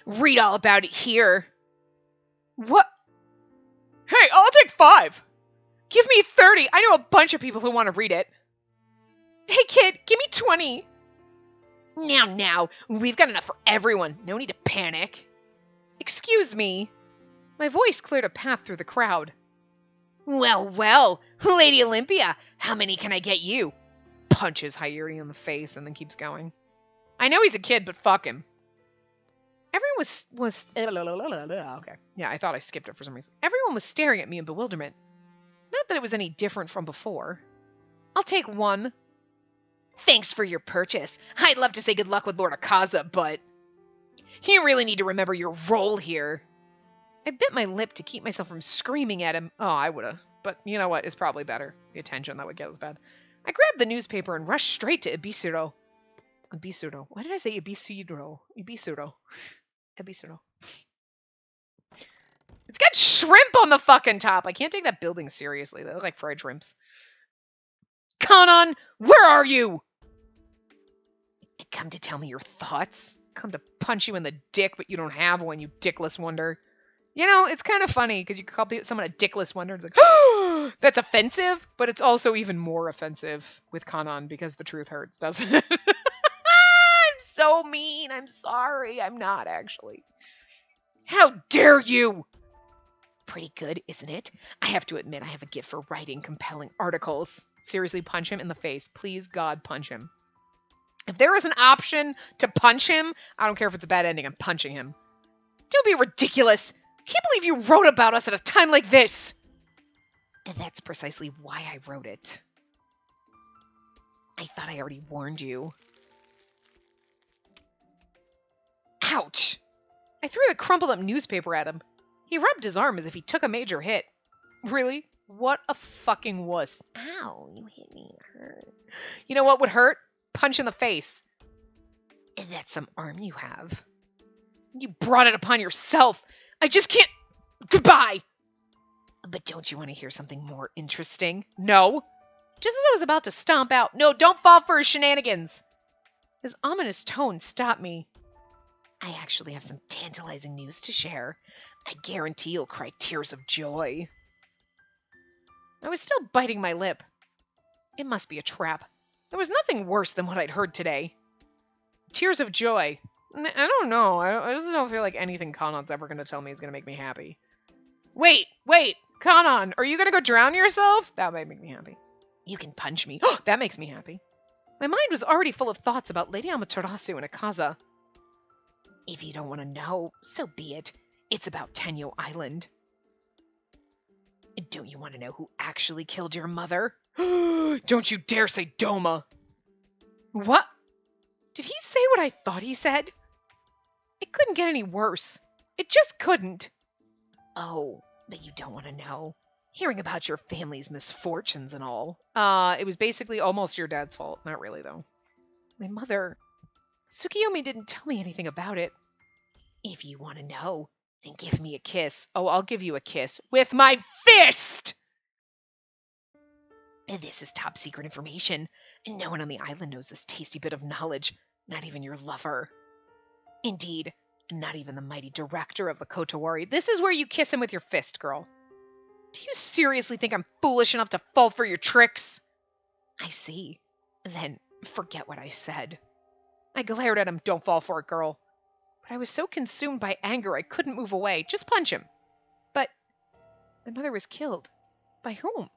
Read all about it here. What? Hey, I'll take 5. Give me 30. I know a bunch of people who want to read it. Hey, kid, give me 20. Now. We've got enough for everyone. No need to panic. Excuse me. My voice cleared a path through the crowd. Well, Lady Olympia, how many can I get you? Punches Hayuri in the face and then keeps going. I know he's a kid, but fuck him. Everyone was okay. Yeah, I thought I skipped it for some reason. Everyone was staring at me in bewilderment. Not that it was any different from before. I'll take one. Thanks for your purchase. I'd love to say good luck with Lord Akaza, but you really need to remember your role here. I bit my lip to keep myself from screaming at him. Oh, I would've. But you know what? It's probably better. The attention that would get was bad. I grabbed the newspaper and rushed straight to Ibisuro. Ibisuro. Why did I say Ibisuro? Ibisuro. Ibisuro. It's got shrimp on the fucking top. I can't take that building seriously. They look like fried shrimps. Kanan, where are you? Come to tell me your thoughts. Come to punch you in the dick, but you don't have one, you dickless wonder. You know, it's kind of funny because you could call someone a dickless wonder. It's like, oh, that's offensive, but it's also even more offensive with Kanan because the truth hurts, doesn't it? I'm so mean. I'm sorry. I'm not, actually. How dare you? Pretty good, isn't it? I have to admit, I have a gift for writing compelling articles. Seriously, punch him in the face. Please, God, punch him. If there is an option to punch him, I don't care if it's a bad ending, I'm punching him. Don't be ridiculous. I can't believe you wrote about us at a time like this. And that's precisely why I wrote it. I thought I already warned you. Ouch. I threw the crumpled up newspaper at him. He rubbed his arm as if he took a major hit. Really? What a fucking wuss. Ow, you hit me. It hurt. You know what would hurt? Punch in the face. And that's some arm you have. You brought it upon yourself. I just can't. Goodbye. But don't you want to hear something more interesting? No. Just as I was about to stomp out. No, don't fall for his shenanigans. His ominous tone stopped me. I actually have some tantalizing news to share. I guarantee you'll cry tears of joy. I was still biting my lip. It must be a trap. There was nothing worse than what I'd heard today. Tears of joy. I don't know. I just don't feel like anything Kanan's ever going to tell me is going to make me happy. Wait, Kanan, are you going to go drown yourself? That might make me happy. You can punch me. That makes me happy. My mind was already full of thoughts about Lady Amaterasu and Akaza. If you don't want to know, so be it. It's about Tenyo Island. Don't you want to know who actually killed your mother? Don't you dare say Doma. What? Did he say what I thought he said? It couldn't get any worse. It just couldn't. Oh, but you don't want to know. Hearing about your family's misfortunes and all. It was basically almost your dad's fault. Not really, though. My mother... Tsukiyomi didn't tell me anything about it. If you want to know, then give me a kiss. Oh, I'll give you a kiss. With my fist! This is top secret information. No one on the island knows this tasty bit of knowledge. Not even your lover. Indeed, not even the mighty director of the Kotowari. This is where you kiss him with your fist, girl. Do you seriously think I'm foolish enough to fall for your tricks? I see. Then forget what I said. I glared at him. Don't fall for it, girl. But I was so consumed by anger I couldn't move away. Just punch him. But my mother was killed. By whom?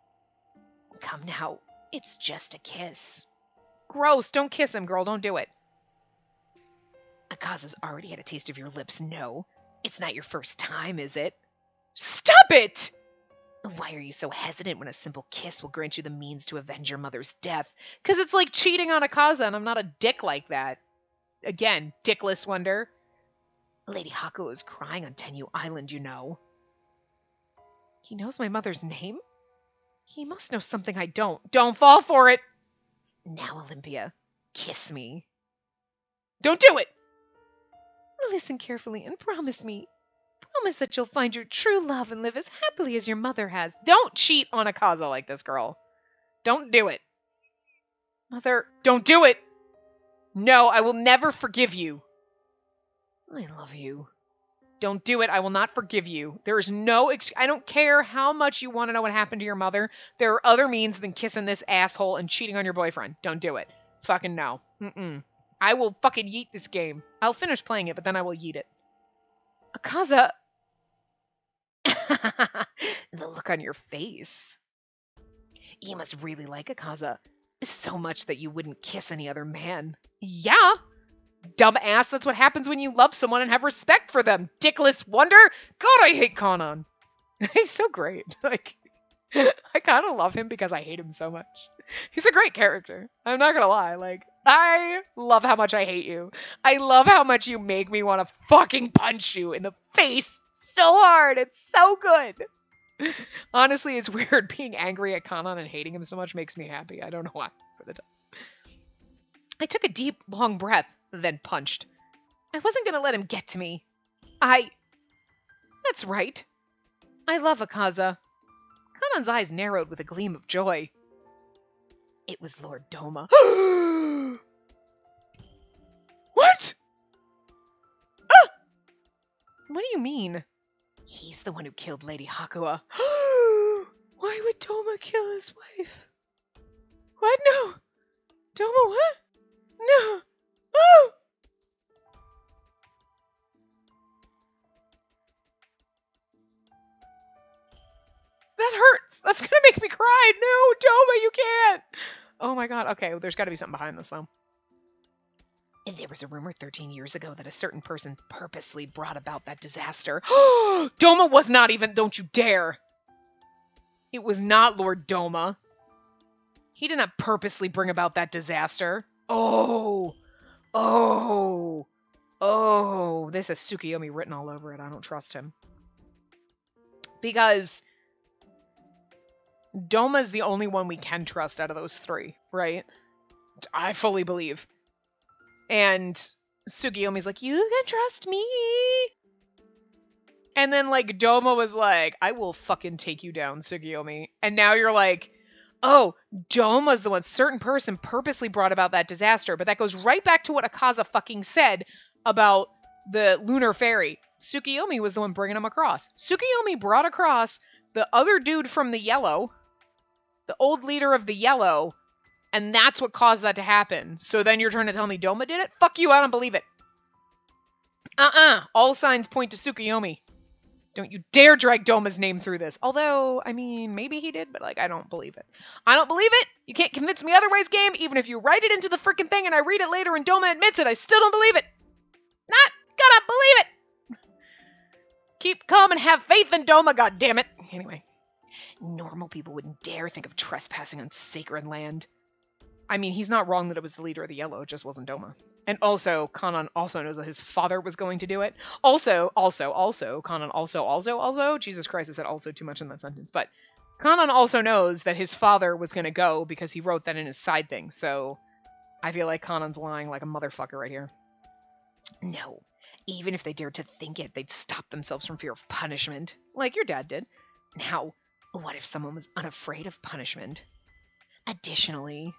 Come now. It's just a kiss. Gross. Don't kiss him, girl. Don't do it. Akaza's already had a taste of your lips, no. It's not your first time, is it? Stop it! Why are you so hesitant when a simple kiss will grant you the means to avenge your mother's death? Because it's like cheating on Akaza, and I'm not a dick like that. Again, dickless wonder. Lady Hakuo is crying on Tenyu Island, you know. He knows my mother's name? He must know something I don't. Don't fall for it! Now, Olympia, kiss me. Don't do it! Listen carefully and promise me. Promise that you'll find your true love and live as happily as your mother has. Don't cheat on Akaza like this, girl. Don't do it. Mother, don't do it! No, I will never forgive you. I love you. Don't do it. I will not forgive you. There is no I don't care how much you want to know what happened to your mother. There are other means than kissing this asshole and cheating on your boyfriend. Don't do it. Fucking no. I will fucking yeet this game. I'll finish playing it, but then I will yeet it. Akaza. The look on your face. You must really like Akaza. So much that you wouldn't kiss any other man. Yeah. Dumbass, that's what happens when you love someone and have respect for them. Dickless wonder. God, I hate Kanan. He's so great. Like, I kind of love him because I hate him so much. He's a great character. I'm not gonna lie. Like, I love how much I hate you. I love how much you make me want to fucking punch you in the face so hard. It's so good. Honestly, it's weird being angry at Kanan and hating him so much makes me happy. I don't know why, but it does. I took a deep, long breath, then punched. I wasn't gonna let him get to me. That's right. I love Akaza. Kanan's eyes narrowed with a gleam of joy. It was Lord Doma. What? Ah! What do you mean? He's the one who killed Lady Hakua. Why would Doma kill his wife? What? No. Doma, what? No. Oh! That hurts. That's gonna make me cry. No, Doma, you can't. Oh my god. Okay, well, there's got to be something behind this, though. And there was a rumor 13 years ago that a certain person purposely brought about that disaster. Doma was not even. Don't you dare. It was not Lord Doma. He did not purposely bring about that disaster. Oh. This has Tsukiyomi written all over it. I don't trust him. Because Doma's the only one we can trust out of those three, right? I fully believe. And Tsukiyomi's like, you can trust me. And then, like, Doma was like, I will fucking take you down, Tsukiyomi. And now you're like, oh, Doma's the one. Certain person purposely brought about that disaster. But that goes right back to what Akaza fucking said about the lunar fairy. Tsukiyomi was the one bringing him across. Tsukiyomi brought across the other dude from the Yellow, the old leader of the Yellow, and that's what caused that to happen. So then you're trying to tell me Doma did it? Fuck you, I don't believe it. All signs point to Tsukiyomi. Don't you dare drag Doma's name through this. Although, I mean, maybe he did, but, like, I don't believe it. I don't believe it. You can't convince me otherwise, game. Even if you write it into the freaking thing and I read it later and Doma admits it, I still don't believe it. Not gonna believe it. Keep calm and have faith in Doma, goddammit. Anyway. Normal people wouldn't dare think of trespassing on sacred land. I mean, he's not wrong that it was the leader of the Yellow, it just wasn't Doma. And also, Kanan also knows that his father was going to do it. Also, Kanan also, Jesus Christ, I said also too much in that sentence, but Kanan also knows that his father was going to go because he wrote that in his side thing, so I feel like Kanan's lying like a motherfucker right here. No, even if they dared to think it, they'd stop themselves from fear of punishment, like your dad did. Now, what if someone was unafraid of punishment? Additionally,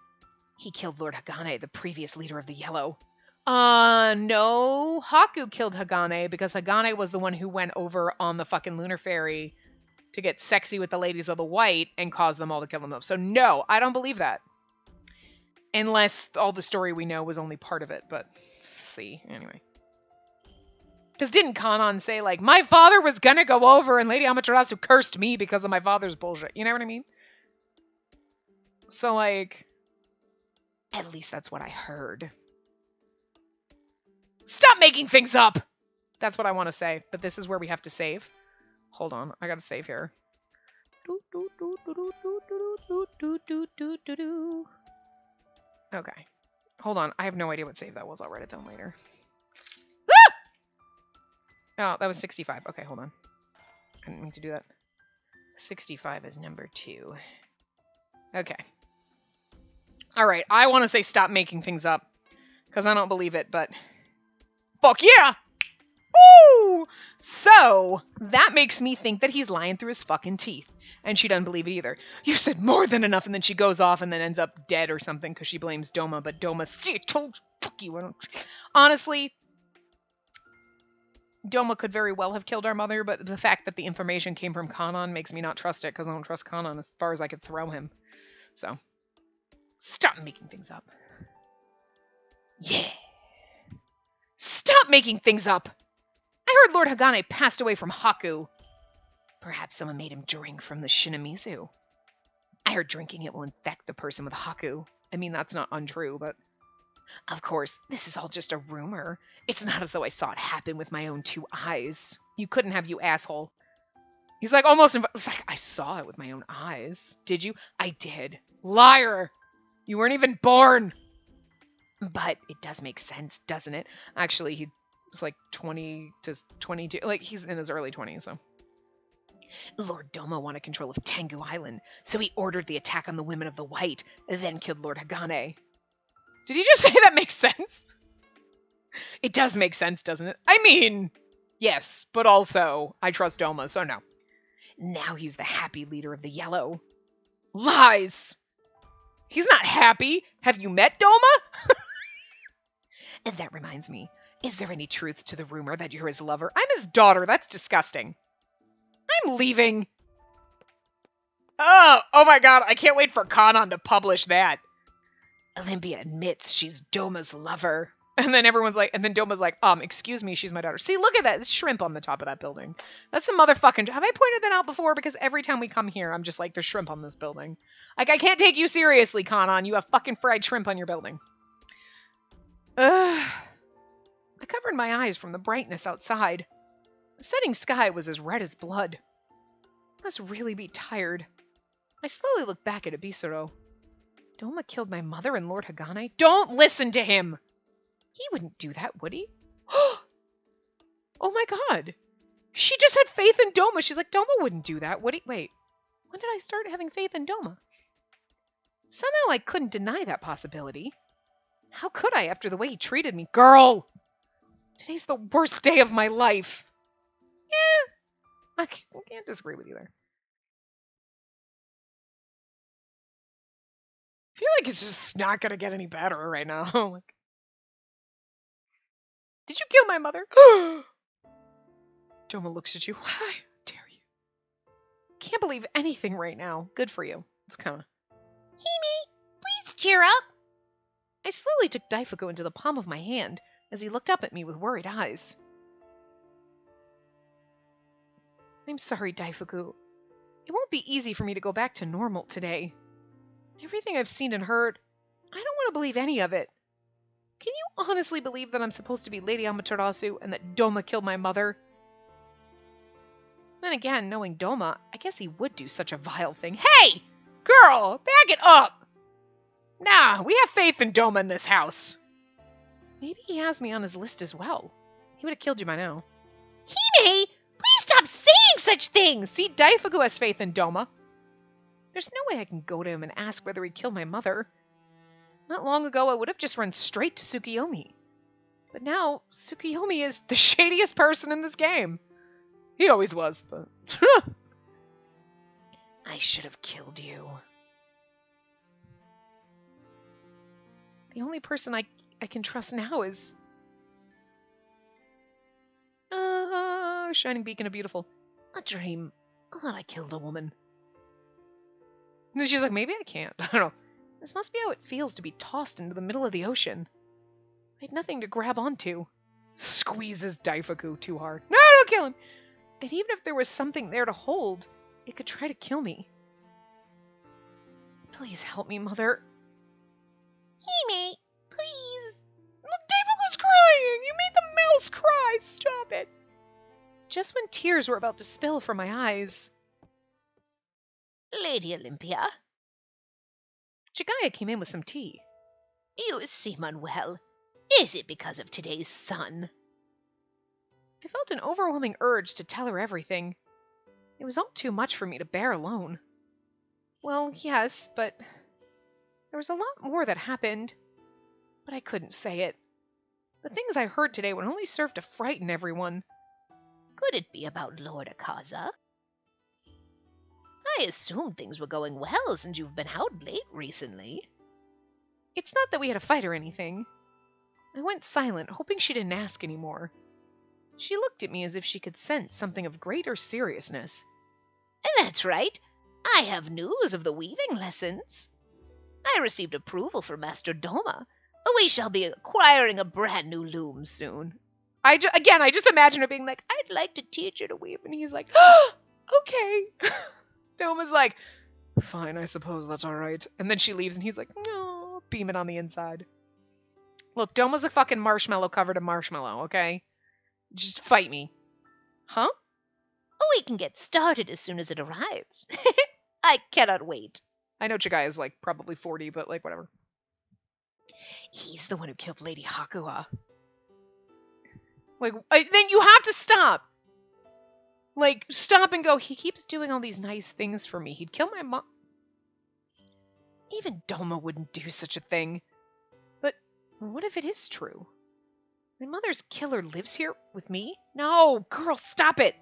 he killed Lord Hagane, the previous leader of the Yellow. No. Haku killed Hagane because Hagane was the one who went over on the fucking lunar ferry to get sexy with the ladies of the White and cause them all to kill themselves. So no, I don't believe that. Unless all the story we know was only part of it, but see, anyway. Because didn't Kanan say, like, my father was gonna go over and Lady Amaterasu cursed me because of my father's bullshit? You know what I mean? So, like, at least that's what I heard. Stop making things up! That's what I want to say, but this is where we have to save. Hold on, I gotta save here. Okay. Hold on, I have no idea what save that was. I'll write it down later. Oh, that was 65. Okay, hold on. I didn't mean to do that. 65 is number 2. Okay. Alright, I want to say stop making things up. Because I don't believe it, but... Fuck yeah! Woo! So, that makes me think that he's lying through his fucking teeth. And she doesn't believe it either. You said more than enough, and then she goes off and then ends up dead or something because she blames Doma, but Doma... See, I told you, fuck you. Honestly... Doma could very well have killed our mother, but the fact that the information came from Kanan makes me not trust it, because I don't trust Kanan as far as I could throw him. So, stop making things up. Yeah. Stop making things up! I heard Lord Hagane passed away from Haku. Perhaps someone made him drink from the Shinamizu. I heard drinking it will infect the person with Haku. I mean, that's not untrue, but... Of course, this is all just a rumor. It's not as though I saw it happen with my own 2 eyes. You couldn't have, you asshole. He's like almost, it's like, I saw it with my own eyes. Did you? I did. Liar! You weren't even born! But it does make sense, doesn't it? Actually, he was like 20 to 22. Like, he's in his early 20s, so. Lord Doma wanted control of Tengu Island, so he ordered the attack on the women of the White, then killed Lord Hagane. Did you just say that makes sense? It does make sense, doesn't it? I mean, yes, but also, I trust Doma, so no. Now he's the happy leader of the Yellow. Lies! He's not happy. Have you met Doma? And that reminds me, is there any truth to the rumor that you're his lover? I'm his daughter. That's disgusting. I'm leaving. Oh my god. I can't wait for Kanan to publish that. Olympia admits she's Doma's lover. And then everyone's like, and then Doma's like, excuse me, she's my daughter. See, look at that. There's shrimp on the top of that building. That's some motherfucking... Have I pointed that out before? Because every time we come here, I'm just like, there's shrimp on this building. Like, I can't take you seriously, Kanan. You have fucking fried shrimp on your building. I covered my eyes from the brightness outside. The setting sky was as red as blood. I must really be tired. I slowly looked back at Ibisaro. Doma killed my mother and Lord Hagane? Don't listen to him! He wouldn't do that, would he? Oh my god. She just had faith in Doma. She's like, Doma wouldn't do that, would he? Wait, when did I start having faith in Doma? Somehow I couldn't deny that possibility. How could I after the way he treated me? Girl! Today's the worst day of my life. Yeah, I can't disagree with you there. I feel like it's just not gonna get any better right now. Like, did you kill my mother? Doma looks at you. How dare you? Can't believe anything right now. Good for you. It's kind of... Hime, please cheer up. I slowly took Daifuku into the palm of my hand as he looked up at me with worried eyes. I'm sorry, Daifuku. It won't be easy for me to go back to normal today. Everything I've seen and heard, I don't want to believe any of it. Can you honestly believe that I'm supposed to be Lady Amaterasu and that Doma killed my mother? Then again, knowing Doma, I guess he would do such a vile thing. Hey! Girl! Back it up! Nah, we have faith in Doma in this house. Maybe he has me on his list as well. He would have killed you by now. Hime! Please stop saying such things! See, Daifuku has faith in Doma. There's no way I can go to him and ask whether he killed my mother. Not long ago, I would have just run straight to Tsukiyomi. But now, Tsukiyomi is the shadiest person in this game. He always was, but... I should have killed you. The only person I can trust now is... Shining Beacon of Beautiful. A dream. I thought I killed a woman. And then she's like, maybe I can't. I don't know. This must be how it feels to be tossed into the middle of the ocean. I had nothing to grab onto. Squeezes Daifuku too hard. No, don't kill him! And even if there was something there to hold, it could try to kill me. Please help me, Mother. Hime, please. Look, Daifuku's crying! You made the mouse cry! Stop it! Just when tears were about to spill from my eyes... Lady Olympia? Chigaya came in with some tea. You seem unwell. Is it because of today's sun? I felt an overwhelming urge to tell her everything. It was all too much for me to bear alone. Well, yes, but there was a lot more that happened. But I couldn't say it. The things I heard today would only serve to frighten everyone. Could it be about Lord Akaza? I assumed things were going well since you've been out late recently. It's not that we had a fight or anything. I went silent, hoping she didn't ask anymore. She looked at me as if she could sense something of greater seriousness. That's right. I have news of the weaving lessons. I received approval from Master Doma. We shall be acquiring a brand new loom soon. I just imagine her being like, I'd like to teach her to weave. And he's like, okay. Doma's like, fine, I suppose that's all right. And then she leaves and he's like, no, beaming on the inside. Look, Doma's a fucking marshmallow covered in marshmallow, okay? Just fight me. Huh? Oh, we can get started as soon as it arrives. I cannot wait. I know Chiguy is, like, probably 40, but, like, whatever. He's the one who killed Lady Hakua. Like, then you have to stop. Like, stop and go, he keeps doing all these nice things for me. He'd kill my mom. Even Doma wouldn't do such a thing. But what if it is true? My mother's killer lives here with me? No, girl, stop it.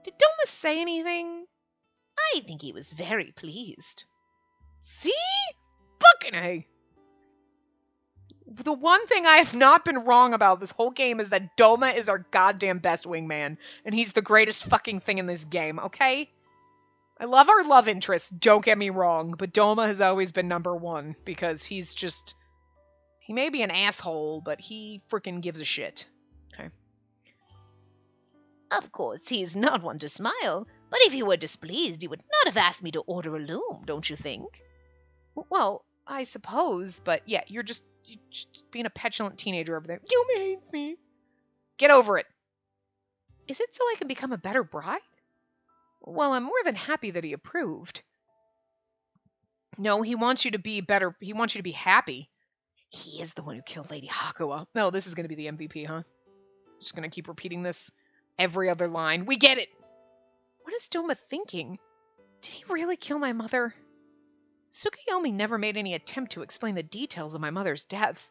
Did Doma say anything? I think he was very pleased. See? Fucking A. The one thing I have not been wrong about this whole game is that Doma is our goddamn best wingman, and he's the greatest fucking thing in this game, okay? I love our love interest, don't get me wrong, but Doma has always been number one, because he's just... He may be an asshole, but he freaking gives a shit. Okay. Of course, he is not one to smile, but if he were displeased, he would not have asked me to order a loom, don't you think? Well, I suppose, but yeah, you're just being a petulant teenager over there. Doma hates me. Get over it. Is it so I can become a better bride? Well, I'm more than happy that he approved. No, he wants you to be better. He wants you to be happy. He is the one who killed Lady Hakua. No, this is going to be the MVP, huh? Just going to keep repeating this every other line. We get it. What is Doma thinking? Did he really kill my mother? Tsukuyomi never made any attempt to explain the details of my mother's death,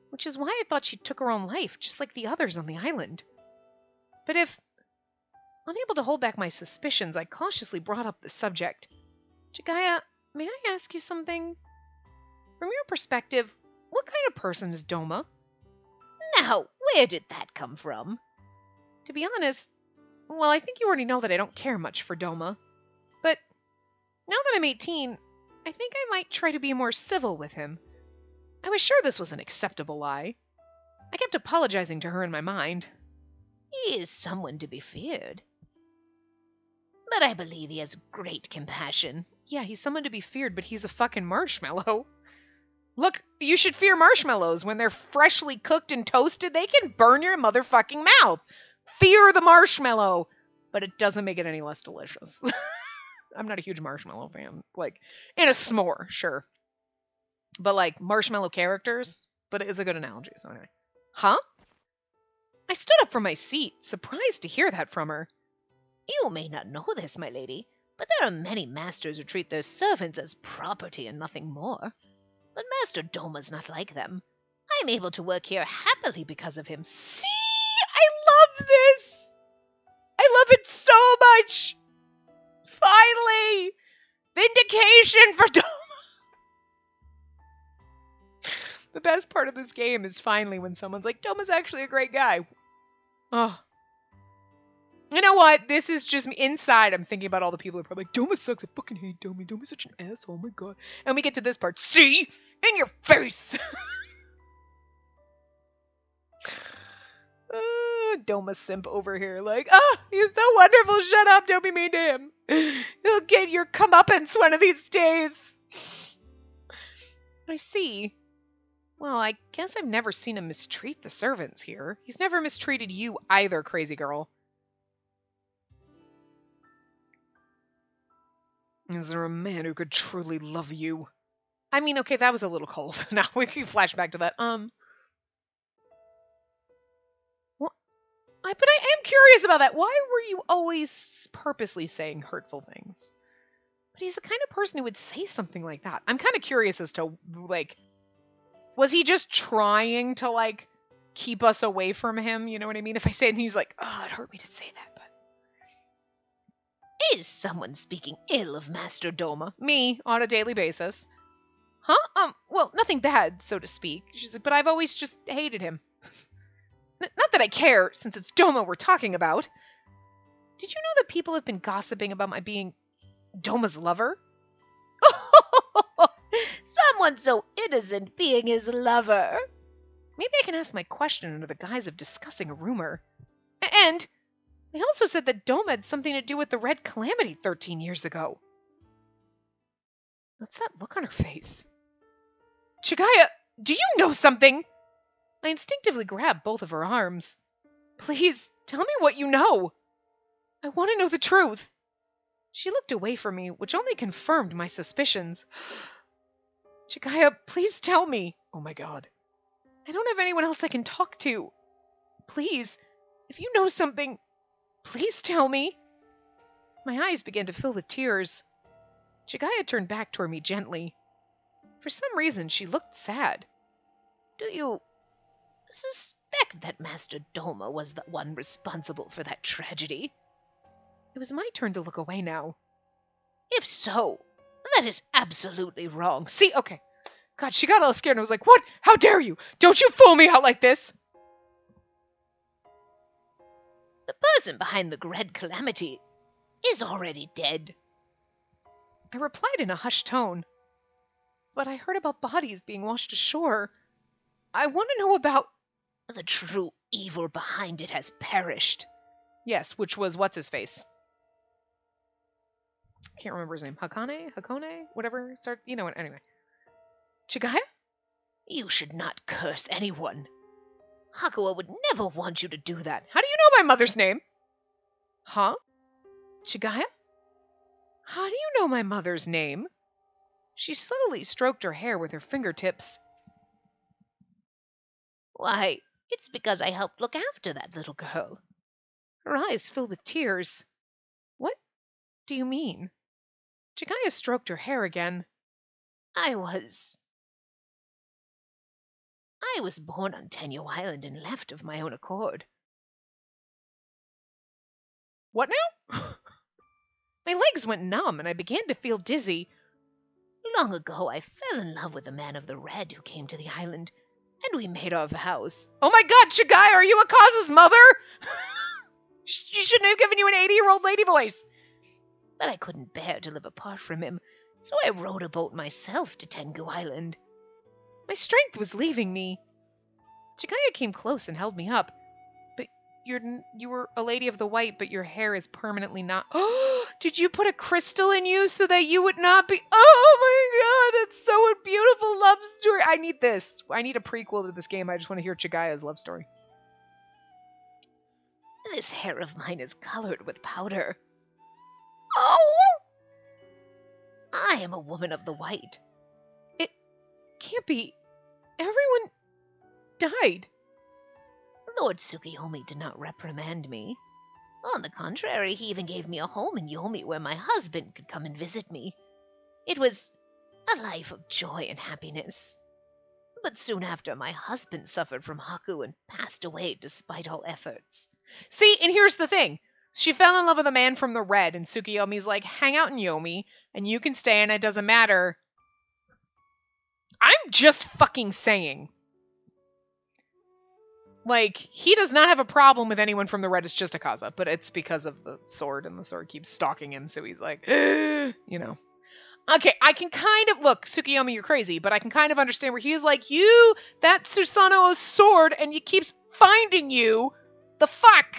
which is why I thought she took her own life, just like the others on the island. But if, unable to hold back my suspicions, I cautiously brought up the subject. Chiguy, may I ask you something? From your perspective, what kind of person is Doma? Now, where did that come from? To be honest, well, I think you already know that I don't care much for Doma. But now that I'm 18, I think I might try to be more civil with him. I was sure this was an acceptable lie. I kept apologizing to her in my mind. He is someone to be feared. But I believe he has great compassion. Yeah, he's someone to be feared, but he's a fucking marshmallow. Look, you should fear marshmallows. When they're freshly cooked and toasted, they can burn your motherfucking mouth. Fear the marshmallow. But it doesn't make it any less delicious. I'm not a huge marshmallow fan. Like, in a s'more, sure. But, like, marshmallow characters? But it is a good analogy, so anyway. Huh? I stood up from my seat, surprised to hear that from her. You may not know this, my lady, but there are many masters who treat their servants as property and nothing more. But Master Doma's not like them. I'm able to work here happily because of him. See? I love this! I love it so much! Finally! Vindication for Doma! The best part of this game is finally when someone's like, Doma's actually a great guy. Oh. You know what? This is just me. Inside, I'm thinking about all the people who are probably like, Doma sucks. I fucking hate Doma. Doma's such an asshole. Oh my god. And we get to this part. See? In your face! Doma simp over here. Like, he's so wonderful. Shut up. Don't be mean to him. He'll get your comeuppance one of these days. I see. Well, I guess I've never seen him mistreat the servants here. He's never mistreated you either, crazy girl. Is there a man who could truly love you? I mean, okay, that was a little cold. Now we can flash back to that. But I am curious about that. Why were you always purposely saying hurtful things? But he's the kind of person who would say something like that. I'm kind of curious as to, like, was he just trying to, like, keep us away from him? You know what I mean? If I say it and he's like, oh, it hurt me to say that, but... Is someone speaking ill of Master Doma? Me, on a daily basis. Huh? Well, nothing bad, so to speak. She's like, but I've always just hated him. Not that I care, since it's Doma we're talking about. Did you know that people have been gossiping about my being Doma's lover? Someone so innocent being his lover. Maybe I can ask my question under the guise of discussing a rumor. And they also said that Doma had something to do with the Red Calamity 13 years ago. What's that look on her face? Chiguy, do you know something? I instinctively grabbed both of her arms. Please, tell me what you know. I want to know the truth. She looked away from me, which only confirmed my suspicions. Chikaya, please tell me. Oh my god. I don't have anyone else I can talk to. Please, if you know something, please tell me. My eyes began to fill with tears. Chikaya turned back toward me gently. For some reason, she looked sad. Do you suspect that Master Doma was the one responsible for that tragedy? It was my turn to look away now. If so, that is absolutely wrong. See, okay. God, she got all scared and was like, what? How dare you? Don't you fool me out like this! The person behind the Gred calamity is already dead. I replied in a hushed tone. But I heard about bodies being washed ashore. I want to know about... The true evil behind it has perished. Yes, which was what's-his-face. Can't remember his name. Hakone? Whatever. You know what, anyway. Chikaya? You should not curse anyone. Hakuo would never want you to do that. How do you know my mother's name? Huh? Chikaya? How do you know my mother's name? She slowly stroked her hair with her fingertips. Why, it's because I helped look after that little girl. Her eyes filled with tears. What do you mean? Chikaya stroked her hair again. I was born on Tenyo Island and left of my own accord. What now? My legs went numb and I began to feel dizzy. Long ago, I fell in love with a man of the Red who came to the island, and we made our vows. Oh my god, Chikaya, are you Akaza's mother? She shouldn't have given you an 80-year-old lady voice. But I couldn't bear to live apart from him, so I rowed a boat myself to Tengu Island. My strength was leaving me. Chikaya came close and held me up. But you were a lady of the white, but your hair is permanently not... Did you put a crystal in you so that you would not be... Oh my god, it's so a beautiful love story. I need this. I need a prequel to this game. I just want to hear Chikaya's love story. This hair of mine is colored with powder. Oh! I am a woman of the white. It can't be. Everyone died. Lord Tsukiyomi did not reprimand me. On the contrary, he even gave me a home in Yomi where my husband could come and visit me. It was a life of joy and happiness. But soon after, my husband suffered from Haku and passed away despite all efforts. See, and here's the thing. She fell in love with a man from the Red, and Tsukiyomi's like, hang out in Yomi, and you can stay, and it doesn't matter. I'm just fucking saying. Like, he does not have a problem with anyone from the Red. It's just Akaza, but it's because of the sword, and the sword keeps stalking him, so he's like, you know. Okay, I can kind of, look, Tsukiyomi, you're crazy, but I can kind of understand where he's like, you, that Susanoo's sword, and he keeps finding you. The fuck?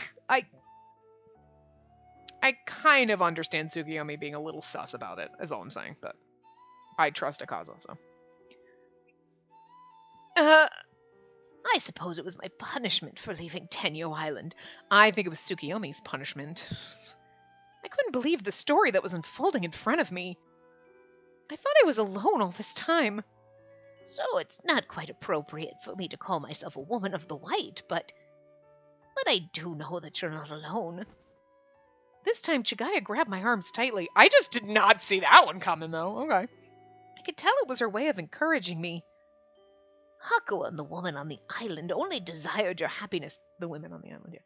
I kind of understand Tsukiyomi being a little sus about it, is all I'm saying, but I trust Akaza, so. I suppose it was my punishment for leaving Tenyo Island. I think it was Tsukiyomi's punishment. I couldn't believe the story that was unfolding in front of me. I thought I was alone all this time. So it's not quite appropriate for me to call myself a woman of the white, but I do know that you're not alone. This time, Chikaya grabbed my arms tightly. I just did not see that one coming, though. Okay. I could tell it was her way of encouraging me. Hakuo and the woman on the island only desired your happiness. The women on the island, yeah.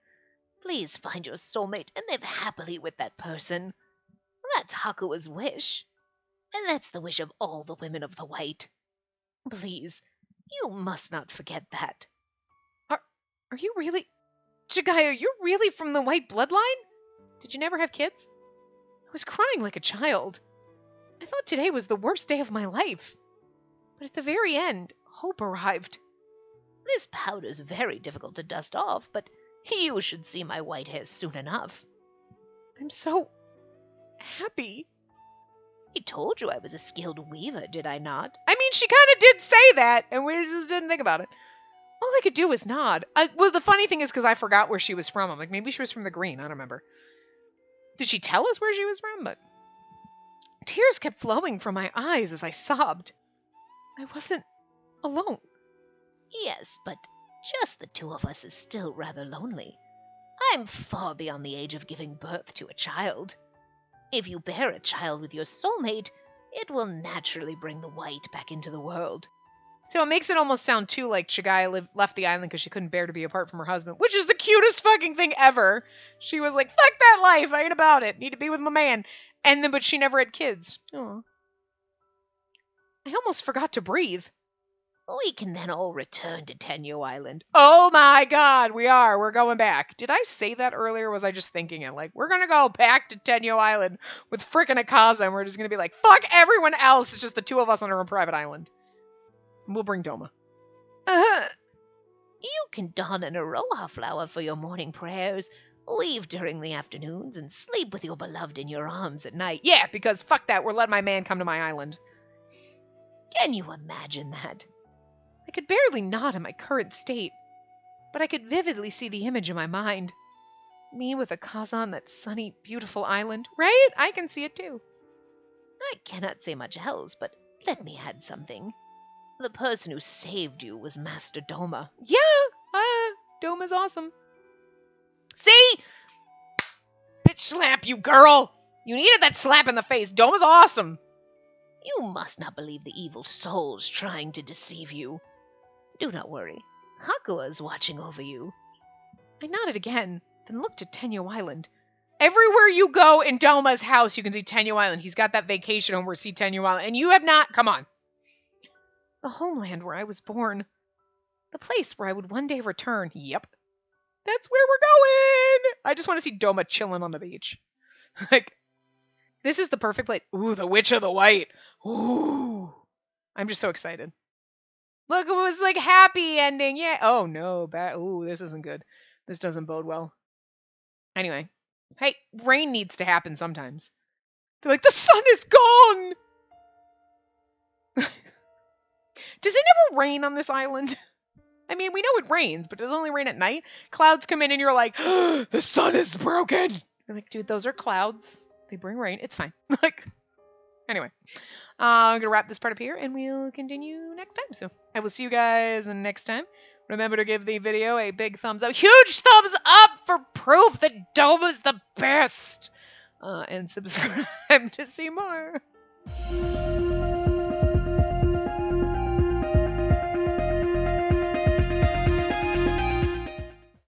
Please find your soulmate and live happily with that person. That's Hakuo's wish. And that's the wish of all the women of the white. Please, you must not forget that. Are you really... Chikaya, you're really from the white bloodline? Did you never have kids? I was crying like a child. I thought today was the worst day of my life. But at the very end, hope arrived. This powder's very difficult to dust off, but you should see my white hair soon enough. I'm so happy. I told you I was a skilled weaver, did I not? I mean, she kind of did say that, and we just didn't think about it. All they could do was nod. Well, the funny thing is because I forgot where she was from. I'm like, maybe she was from the Green. I don't remember. Did she tell us where she was from? But tears kept flowing from my eyes as I sobbed. I wasn't alone. Yes, but just the two of us is still rather lonely. I'm far beyond the age of giving birth to a child. If you bear a child with your soulmate, it will naturally bring the white back into the world. So it makes it almost sound too like Chigai left the island because she couldn't bear to be apart from her husband, which is the cutest fucking thing ever. She was like, fuck that life, I ain't about it, need to be with my man. And then, but she never had kids. Aww. I almost forgot to breathe. We can then all return to Tenyo Island. Oh my god, we're going back. Did I say that earlier, or was I just thinking it? Like, we're gonna go back to Tenyo Island with frickin' Akaza, and we're just gonna be like, fuck everyone else, it's just the two of us on our own private island. We'll bring Doma. You can don an aroha flower for your morning prayers, leave during the afternoons, and sleep with your beloved in your arms at night. Yeah, because fuck that, we're letting my man come to my island. Can you imagine that? I could barely nod in my current state, but I could vividly see the image in my mind. Me with Akaza on that sunny, beautiful island, right? I can see it too. I cannot say much else, but let me add something. The person who saved you was Master Doma. Yeah, Doma's awesome. See? Bitch slap, you girl! You needed that slap in the face. Doma's awesome. You must not believe the evil souls trying to deceive you. Do not worry. Hakuwa is watching over you. I nodded again, then looked at Tenyo Island. Everywhere you go in Doma's house, you can see Tenyo Island. He's got that vacation home where you see Tenyo Island, and you have not. Come on. The homeland where I was born. The place where I would one day return. Yep. That's where we're going! I just want to see Doma chilling on the beach. Like, this is the perfect place. Ooh, the Witch of the White. Ooh. I'm just so excited. Look, it was like happy ending. Yeah. Oh, no. Ooh, this isn't good. This doesn't bode well. Anyway. Hey, rain needs to happen sometimes. They're like, the sun is gone! Does it never rain on this island? I mean, we know it rains, but does it only rain at night? Clouds come in and you're like, the sun is broken! You're like, dude, those are clouds. They bring rain. It's fine. Like, anyway. I'm going to wrap this part up here, and we'll continue next time. So I will see you guys next time. Remember to give the video a big thumbs up. Huge thumbs up for proof that Doma's the best! And subscribe to see more.